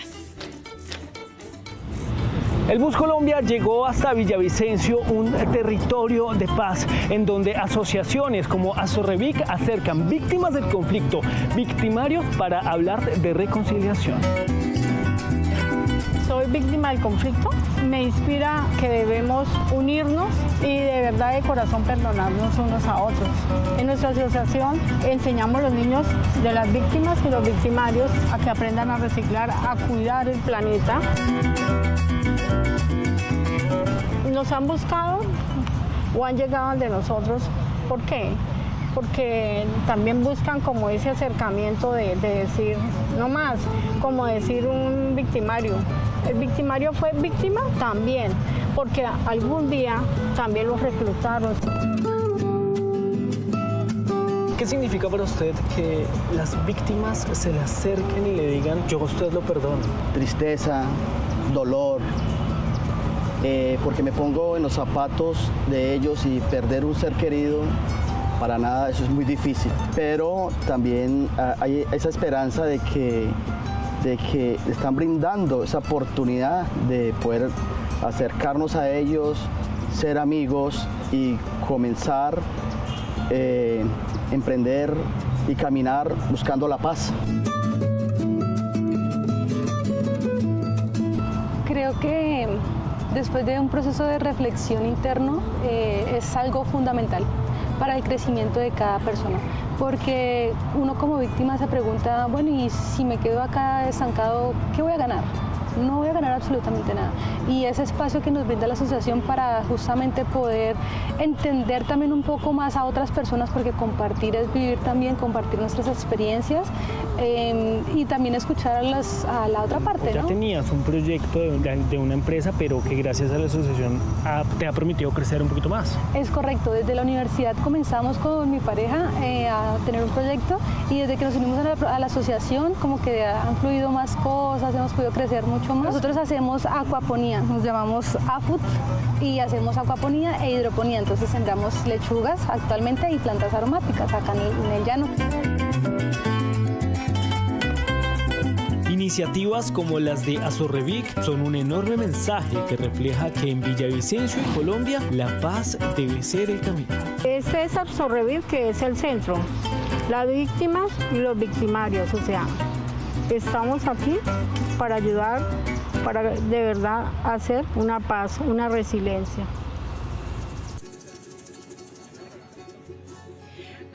El Bus Colombia llegó hasta Villavicencio, un territorio de paz, en donde asociaciones como Asorrevic acercan víctimas del conflicto, victimarios, para hablar de reconciliación. Soy víctima del conflicto, me inspira que debemos unirnos y de verdad de corazón perdonarnos unos a otros. En nuestra asociación enseñamos a los niños de las víctimas y los victimarios a que aprendan a reciclar, a cuidar el planeta. Nos han buscado o han llegado al de nosotros. ¿Por qué? Porque también buscan como ese acercamiento de decir, no más, como decir un victimario. ¿El victimario fue víctima? También, porque algún día también los reclutaron. ¿Qué significa para usted que las víctimas se le acerquen y le digan, yo a usted lo perdono? Tristeza, dolor. Porque me pongo en los zapatos de ellos y perder un ser querido, para nada, eso es muy difícil. Pero también hay esa esperanza de que están brindando esa oportunidad de poder acercarnos a ellos, ser amigos y comenzar a emprender y caminar buscando la paz. Creo que después de un proceso de reflexión interno es algo fundamental para el crecimiento de cada persona, porque uno como víctima se pregunta, bueno, y si me quedo acá estancado, ¿qué voy a ganar? No voy a ganar absolutamente nada. Y ese espacio que nos brinda la asociación para justamente poder entender también un poco más a otras personas, porque compartir es vivir también, compartir nuestras experiencias y también escuchar a la otra parte, Ya ¿no? tenías un proyecto de una empresa, pero que gracias a la asociación te ha permitido crecer un poquito más. Es correcto, desde la universidad comenzamos con mi pareja a tener un proyecto y desde que nos unimos a la asociación como que han fluido más cosas, hemos podido crecer mucho más. Nosotros hacemos acuaponía, nos llamamos AFUT y hacemos acuaponía e hidroponía, entonces sembramos lechugas actualmente y plantas aromáticas acá en el llano. Iniciativas como las de Azorrevic son un enorme mensaje que refleja que en Villavicencio y Colombia la paz debe ser el camino. Este es Azorrevic, que es el centro, las víctimas y los victimarios, o sea, estamos aquí para ayudar, para de verdad hacer una paz, una resiliencia.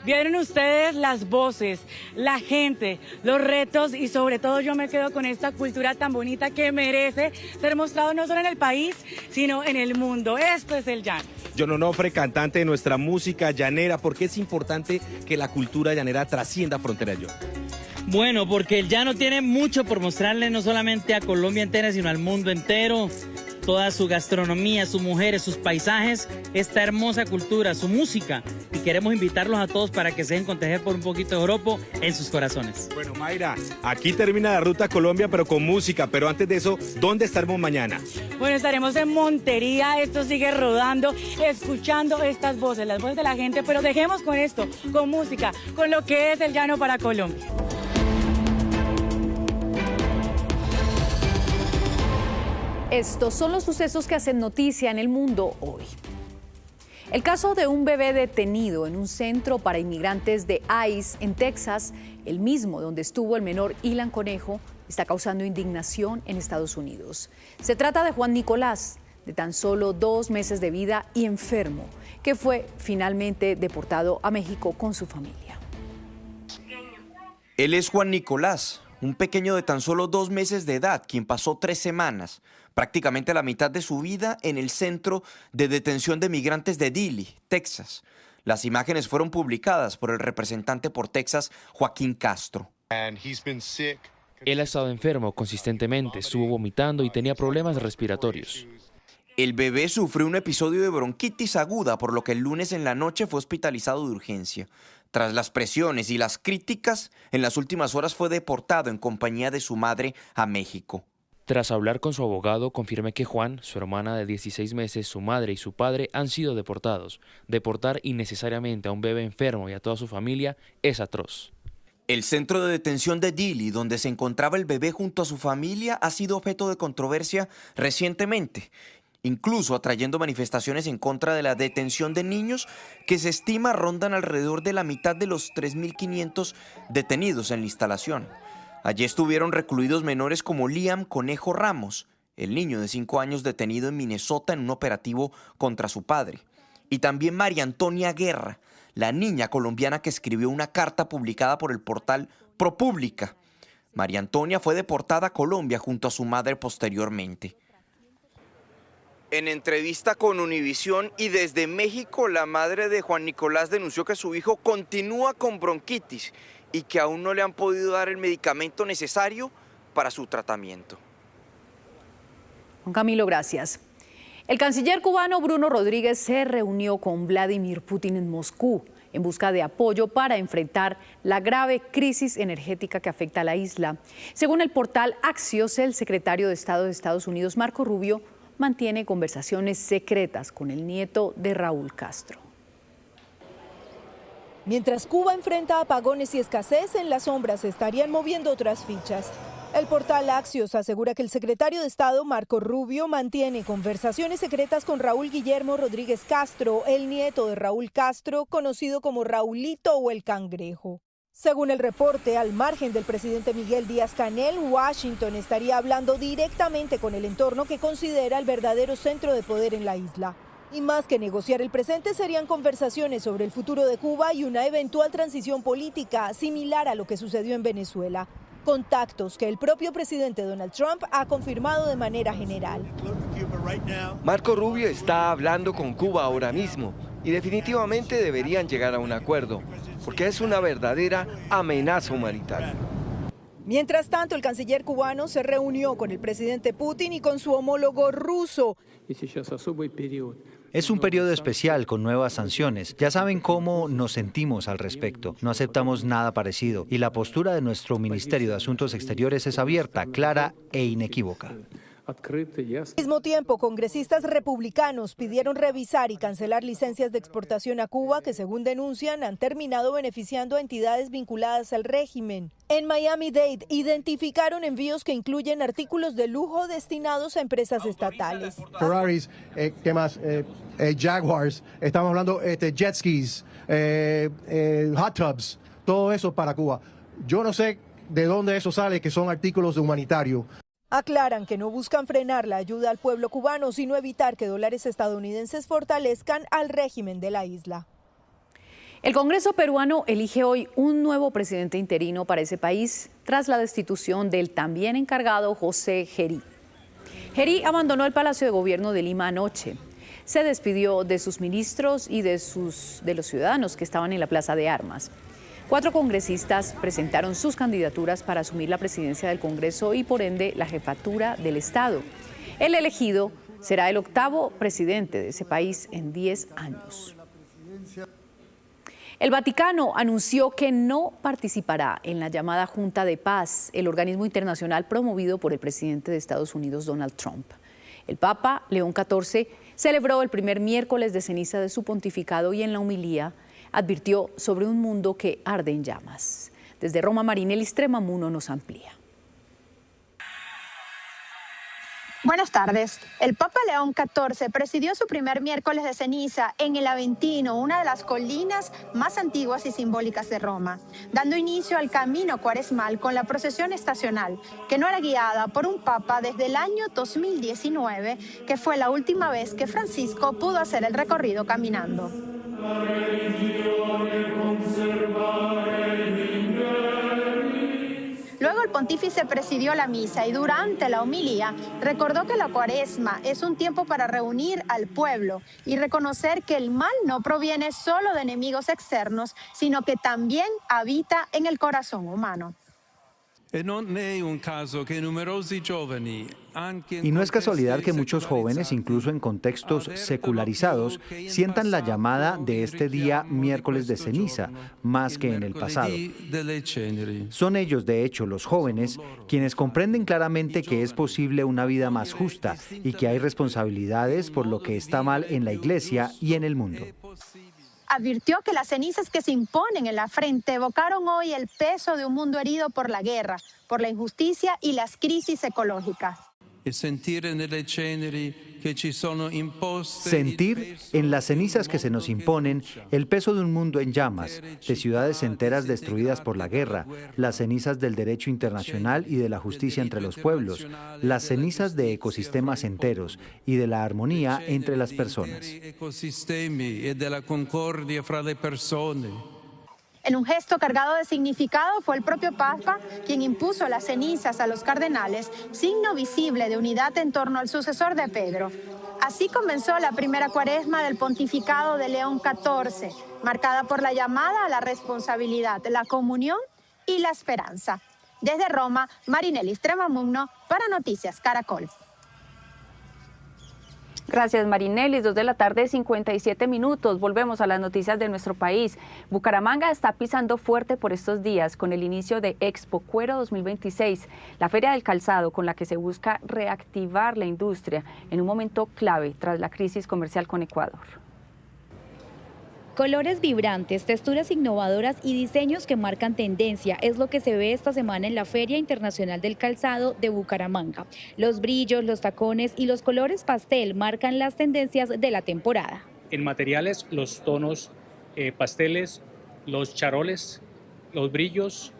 Vieron ustedes las voces, la gente, los retos y sobre todo yo me quedo con esta cultura tan bonita que merece ser mostrado no solo en el país, sino en el mundo. Esto es el llano. John Onofre, cantante de nuestra música llanera, ¿por qué es importante que la cultura llanera trascienda fronteras, John? Bueno, porque el llano tiene mucho por mostrarle no solamente a Colombia entera, sino al mundo entero. Toda su gastronomía, sus mujeres, sus paisajes, esta hermosa cultura, su música. Y queremos invitarlos a todos para que se dejen contagiar por un poquito de joropo en sus corazones. Bueno, Mayra, aquí termina la Ruta a Colombia, pero con música. Pero antes de eso, ¿dónde estaremos mañana? Bueno, estaremos en Montería, esto sigue rodando, escuchando estas voces, las voces de la gente, pero dejemos con esto, con música, con lo que es el llano para Colombia. Estos son los sucesos que hacen noticia en el mundo hoy. El caso de un bebé detenido en un centro para inmigrantes de ICE en Texas, el mismo donde estuvo el menor Ilan Conejo, está causando indignación en Estados Unidos. Se trata de Juan Nicolás, de tan solo 2 meses de vida y enfermo, que fue finalmente deportado a México con su familia. Él es Juan Nicolás, un pequeño de tan solo 2 meses de edad, quien pasó 3 semanas, prácticamente la mitad de su vida, en el centro de detención de migrantes de Dilley, Texas. Las imágenes fueron publicadas por el representante por Texas, Joaquín Castro. Él ha estado enfermo consistentemente, estuvo vomitando y tenía problemas respiratorios. El bebé sufrió un episodio de bronquitis aguda, por lo que el lunes en la noche fue hospitalizado de urgencia. Tras las presiones y las críticas, en las últimas horas fue deportado en compañía de su madre a México. Tras hablar con su abogado, confirmé que Juan, su hermana de 16 meses, su madre y su padre han sido deportados. Deportar innecesariamente a un bebé enfermo y a toda su familia es atroz. El centro de detención de Dilley, donde se encontraba el bebé junto a su familia, ha sido objeto de controversia recientemente, incluso atrayendo manifestaciones en contra de la detención de niños que se estima rondan alrededor de la mitad de los 3.500 detenidos en la instalación. Allí estuvieron recluidos menores como Liam Conejo Ramos, el niño de 5 años detenido en Minnesota en un operativo contra su padre, y también María Antonia Guerra, la niña colombiana que escribió una carta publicada por el portal ProPublica. María Antonia fue deportada a Colombia junto a su madre posteriormente. En entrevista con Univisión y desde México, la madre de Juan Nicolás denunció que su hijo continúa con bronquitis y que aún no le han podido dar el medicamento necesario para su tratamiento. Juan Camilo, gracias. El canciller cubano Bruno Rodríguez se reunió con Vladimir Putin en Moscú en busca de apoyo para enfrentar la grave crisis energética que afecta a la isla. Según el portal Axios, el secretario de Estado de Estados Unidos, Marco Rubio, mantiene conversaciones secretas con el nieto de Raúl Castro. Mientras Cuba enfrenta apagones y escasez, en las sombras se estarían moviendo otras fichas. El portal Axios asegura que el secretario de Estado, Marco Rubio, mantiene conversaciones secretas con Raúl Guillermo Rodríguez Castro, el nieto de Raúl Castro, conocido como Raulito o el Cangrejo. Según el reporte, al margen del presidente Miguel Díaz-Canel, Washington estaría hablando directamente con el entorno que considera el verdadero centro de poder en la isla. Y más que negociar el presente, serían conversaciones sobre el futuro de Cuba y una eventual transición política similar a lo que sucedió en Venezuela. Contactos que el propio presidente Donald Trump ha confirmado de manera general. Marco Rubio está hablando con Cuba ahora mismo y definitivamente deberían llegar a un acuerdo, porque es una verdadera amenaza humanitaria. Mientras tanto, el canciller cubano se reunió con el presidente Putin y con su homólogo ruso. Es un periodo especial con nuevas sanciones. Ya saben cómo nos sentimos al respecto. No aceptamos nada parecido y la postura de nuestro Ministerio de Asuntos Exteriores es abierta, clara e inequívoca. Al mismo tiempo, congresistas republicanos pidieron revisar y cancelar licencias de exportación a Cuba que, según denuncian, han terminado beneficiando a entidades vinculadas al régimen. En Miami-Dade identificaron envíos que incluyen artículos de lujo destinados a empresas estatales. Ferraris, ¿qué más? Jaguars, estamos hablando jet skis, hot tubs, todo eso para Cuba. Yo no sé de dónde eso sale, que son artículos humanitarios. Aclaran que no buscan frenar la ayuda al pueblo cubano, sino evitar que dólares estadounidenses fortalezcan al régimen de la isla. El Congreso peruano elige hoy un nuevo presidente interino para ese país tras la destitución del también encargado José Gerí. Gerí abandonó el Palacio de Gobierno de Lima anoche. Se despidió de sus ministros y de los ciudadanos que estaban en la Plaza de Armas. 4 congresistas presentaron sus candidaturas para asumir la presidencia del Congreso y por ende la jefatura del Estado. El elegido será el 8º presidente de ese país en 10 años. El Vaticano anunció que no participará en la llamada Junta de Paz, el organismo internacional promovido por el presidente de Estados Unidos, Donald Trump. El Papa León XIV celebró el primer miércoles de ceniza de su pontificado y en la homilía advirtió sobre un mundo que arde en llamas. Desde Roma, Marinelli Stremamuno nos amplía. Buenas tardes. El Papa León XIV presidió su primer miércoles de ceniza en el Aventino, una de las colinas más antiguas y simbólicas de Roma, dando inicio al camino cuaresmal con la procesión estacional, que no era guiada por un papa desde el año 2019, que fue la última vez que Francisco pudo hacer el recorrido caminando. Luego el pontífice presidió la misa y durante la homilía recordó que la cuaresma es un tiempo para reunir al pueblo y reconocer que el mal no proviene solo de enemigos externos, sino que también habita en el corazón humano. Y no es casualidad que muchos jóvenes, incluso en contextos secularizados, sientan la llamada de este día miércoles de ceniza, más que en el pasado. Son ellos, de hecho, los jóvenes, quienes comprenden claramente que es posible una vida más justa y que hay responsabilidades por lo que está mal en la Iglesia y en el mundo. Advirtió que las cenizas que se imponen en la frente evocaron hoy el peso de un mundo herido por la guerra, por la injusticia y las crisis ecológicas. Sentir en las cenizas que se nos imponen el peso de un mundo en llamas, de ciudades enteras destruidas por la guerra, las cenizas del derecho internacional y de la justicia entre los pueblos, las cenizas de ecosistemas enteros y de la armonía entre las personas. En un gesto cargado de significado fue el propio Papa quien impuso las cenizas a los cardenales, signo visible de unidad en torno al sucesor de Pedro. Así comenzó la primera cuaresma del pontificado de León XIV, marcada por la llamada a la responsabilidad, la comunión y la esperanza. Desde Roma, Marinelli Stremamuno para Noticias Caracol. Gracias, Marinelli. 2:57 p.m. Volvemos a las noticias de nuestro país. Bucaramanga está pisando fuerte por estos días con el inicio de Expo Cuero 2026, la feria del calzado con la que se busca reactivar la industria en un momento clave tras la crisis comercial con Ecuador. Colores vibrantes, texturas innovadoras y diseños que marcan tendencia es lo que se ve esta semana en la Feria Internacional del Calzado de Bucaramanga. Los brillos, los tacones y los colores pastel marcan las tendencias de la temporada. En materiales, los tonos pasteles, los charoles, los brillos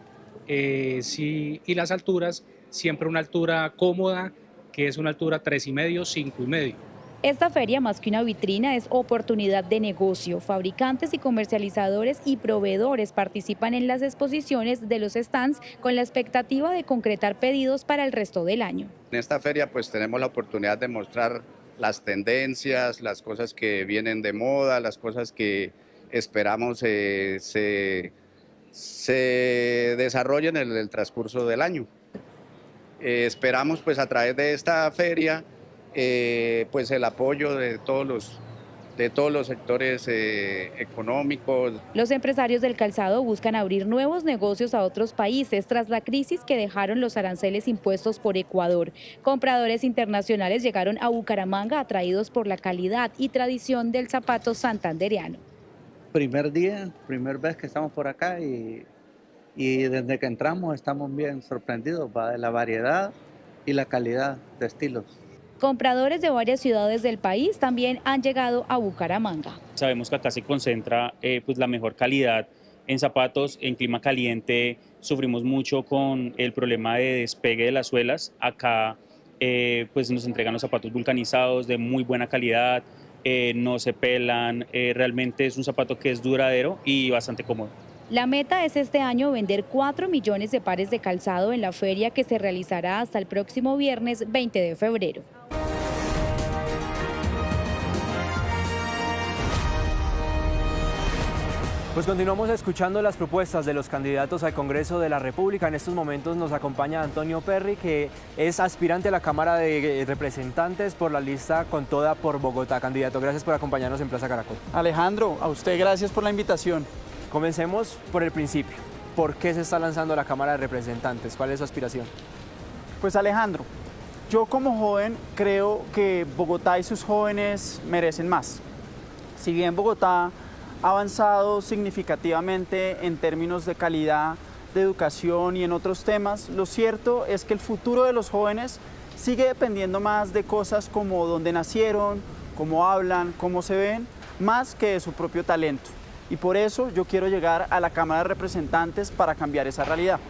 y las alturas, siempre una altura cómoda, que es una altura 3,5, 5,5. Esta feria, más que una vitrina, es oportunidad de negocio. Fabricantes y comercializadores y proveedores participan en las exposiciones de los stands con la expectativa de concretar pedidos para el resto del año. En esta feria pues tenemos la oportunidad de mostrar las tendencias, las cosas que vienen de moda, las cosas que esperamos se desarrollen en el transcurso del año. Esperamos pues a través de esta feria pues el apoyo de todos los sectores económicos. Los empresarios del calzado buscan abrir nuevos negocios a otros países tras la crisis que dejaron los aranceles impuestos por Ecuador. Compradores internacionales llegaron a Bucaramanga atraídos por la calidad y tradición del zapato santandereano. Primer día, primer vez que estamos por acá y desde que entramos estamos bien sorprendidos de la variedad y la calidad de estilos. Compradores de varias ciudades del país también han llegado a Bucaramanga. Sabemos que acá se concentra pues la mejor calidad en zapatos. En clima caliente sufrimos mucho con el problema de despegue de las suelas. Acá pues nos entregan los zapatos vulcanizados de muy buena calidad, no se pelan, realmente es un zapato que es duradero y bastante cómodo. La meta es este año vender 4 millones de pares de calzado en la feria que se realizará hasta el próximo viernes 20 de febrero. Pues continuamos escuchando las propuestas de los candidatos al Congreso de la República. En estos momentos nos acompaña Antonio Perry, que es aspirante a la Cámara de Representantes por la lista Con Toda por Bogotá. Candidato, gracias por acompañarnos en Plaza Caracol. Alejandro, a usted gracias por la invitación. Comencemos por el principio. ¿Por qué se está lanzando a la Cámara de Representantes? ¿Cuál es su aspiración? Pues Alejandro, yo como joven creo que Bogotá y sus jóvenes merecen más. Si bien Bogotá ha avanzado significativamente en términos de calidad de educación y en otros temas, lo cierto es que el futuro de los jóvenes sigue dependiendo más de cosas como dónde nacieron, cómo hablan, cómo se ven, más que de su propio talento. Y por eso yo quiero llegar a la Cámara de Representantes para cambiar esa realidad.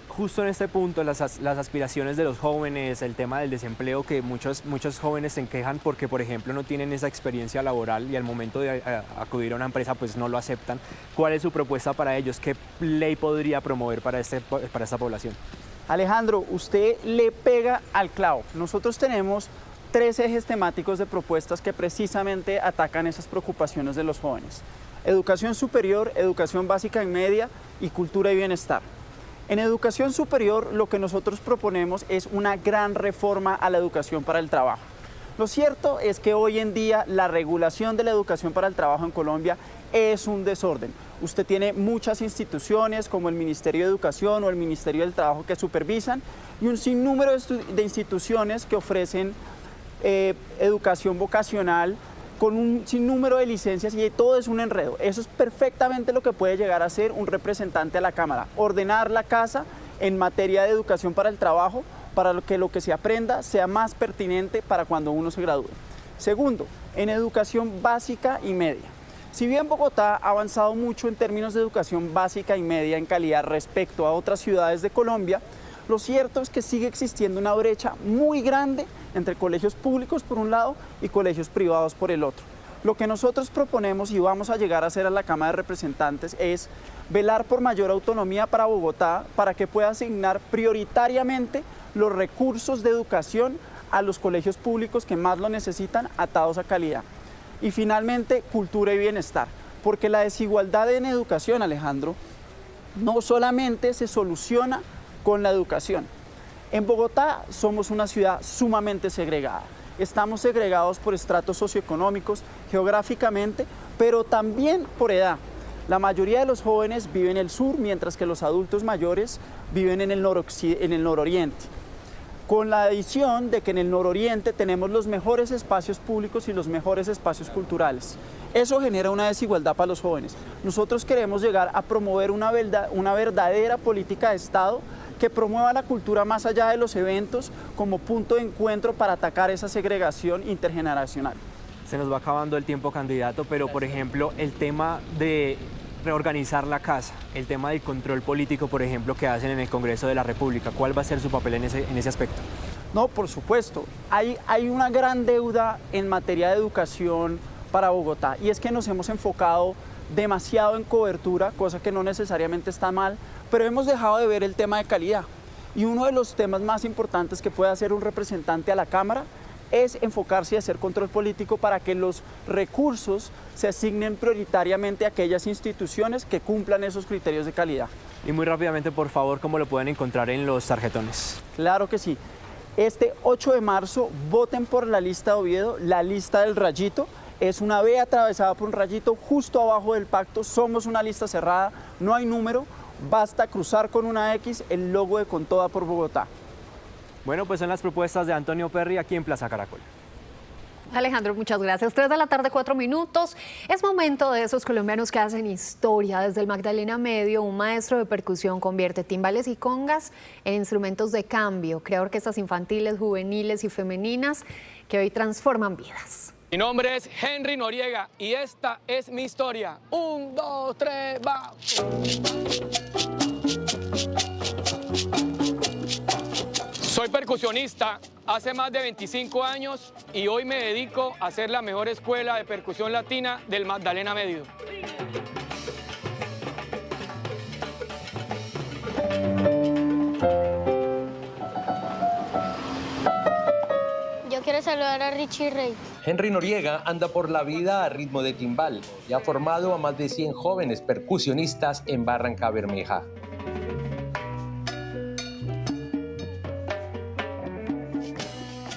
Justo en este punto, las aspiraciones de los jóvenes, el tema del desempleo, que muchos jóvenes se quejan porque, por ejemplo, no tienen esa experiencia laboral y al momento de acudir a una empresa pues no lo aceptan. ¿Cuál es su propuesta para ellos? ¿Qué ley podría promover para esta población? Alejandro, usted le pega al clavo. Nosotros tenemos 3 ejes temáticos de propuestas que precisamente atacan esas preocupaciones de los jóvenes: educación superior, educación básica y media y cultura y bienestar. En educación superior lo que nosotros proponemos es una gran reforma a la educación para el trabajo. Lo cierto es que hoy en día la regulación de la educación para el trabajo en Colombia es un desorden. Usted tiene muchas instituciones como el Ministerio de Educación o el Ministerio del Trabajo que supervisan y un sinnúmero de instituciones que ofrecen educación vocacional con un sinnúmero de licencias y todo es un enredo. Eso es perfectamente lo que puede llegar a ser un representante a la Cámara: ordenar la casa en materia de educación para el trabajo, para que lo que se aprenda sea más pertinente para cuando uno se gradúe. Segundo, en educación básica y media. Si bien Bogotá ha avanzado mucho en términos de educación básica y media en calidad respecto a otras ciudades de Colombia, lo cierto es que sigue existiendo una brecha muy grande entre colegios públicos por un lado y colegios privados por el otro. Lo que nosotros proponemos y vamos a llegar a hacer a la Cámara de Representantes es velar por mayor autonomía para Bogotá para que pueda asignar prioritariamente los recursos de educación a los colegios públicos que más lo necesitan, atados a calidad. Y finalmente, cultura y bienestar, porque la desigualdad en educación, Alejandro, no solamente se soluciona con la educación. En Bogotá somos una ciudad sumamente segregada. Estamos segregados por estratos socioeconómicos, geográficamente, pero también por edad. La mayoría de los jóvenes viven en el sur, mientras que los adultos mayores viven en el nororiente. con la adición de que en el nororiente tenemos los mejores espacios públicos y los mejores espacios culturales. Eso genera una desigualdad para los jóvenes. Nosotros queremos llegar a promover una verdadera política de Estado que promueva la cultura más allá de los eventos como punto de encuentro para atacar esa segregación intergeneracional. Se nos va acabando el tiempo, candidato, pero por ejemplo el tema de reorganizar la casa, el tema del control político, por ejemplo, que hacen en el Congreso de la República, ¿cuál va a ser su papel en ese aspecto? No, por supuesto. Hay una gran deuda en materia de educación para Bogotá y es que nos hemos enfocado demasiado en cobertura, cosa que no necesariamente está mal, pero hemos dejado de ver el tema de calidad. Y uno de los temas más importantes que puede hacer un representante a la Cámara es enfocarse y hacer control político para que los recursos se asignen prioritariamente a aquellas instituciones que cumplan esos criterios de calidad. Y muy rápidamente, por favor, ¿cómo lo pueden encontrar en los tarjetones? Claro que sí. Este 8 de marzo voten por la lista de Oviedo, la lista del rayito. Es una B atravesada por un rayito justo abajo del pacto. Somos una lista cerrada, no hay número, basta cruzar con una X el logo de Con Toda por Bogotá. Bueno, pues son las propuestas de Antonio Perry aquí en Plaza Caracol. Alejandro, muchas gracias. 3 de la tarde, 4 minutos. Es momento de esos colombianos que hacen historia. Desde el Magdalena Medio, un maestro de percusión convierte timbales y congas en instrumentos de cambio. Crea orquestas infantiles, juveniles y femeninas que hoy transforman vidas. Mi nombre es Henry Noriega y esta es mi historia. 1, 2, 3, va. Soy percusionista hace más de 25 años y hoy me dedico a ser la mejor escuela de percusión latina del Magdalena Medio. Yo quiero saludar a Richie Rey. Henry Noriega anda por la vida a ritmo de timbal y ha formado a más de 100 jóvenes percusionistas en Barranca Bermeja.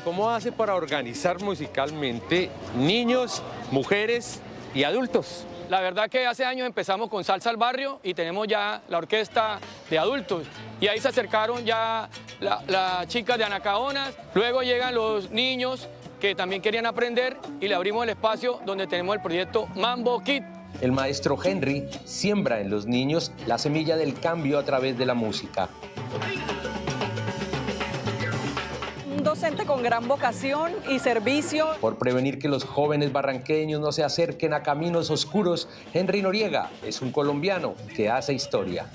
¿Cómo hace para organizar musicalmente niños, mujeres y adultos? La verdad que hace años empezamos con Salsa al Barrio y tenemos ya la orquesta de adultos. Y ahí se acercaron ya las chicas de Anacaonas, luego llegan los niños que también querían aprender y le abrimos el espacio donde tenemos el proyecto Mambo Kid. El maestro Henry siembra en los niños la semilla del cambio a través de la música. Un docente con gran vocación y servicio. Por prevenir que los jóvenes barranqueños no se acerquen a caminos oscuros, Henry Noriega es un colombiano que hace historia.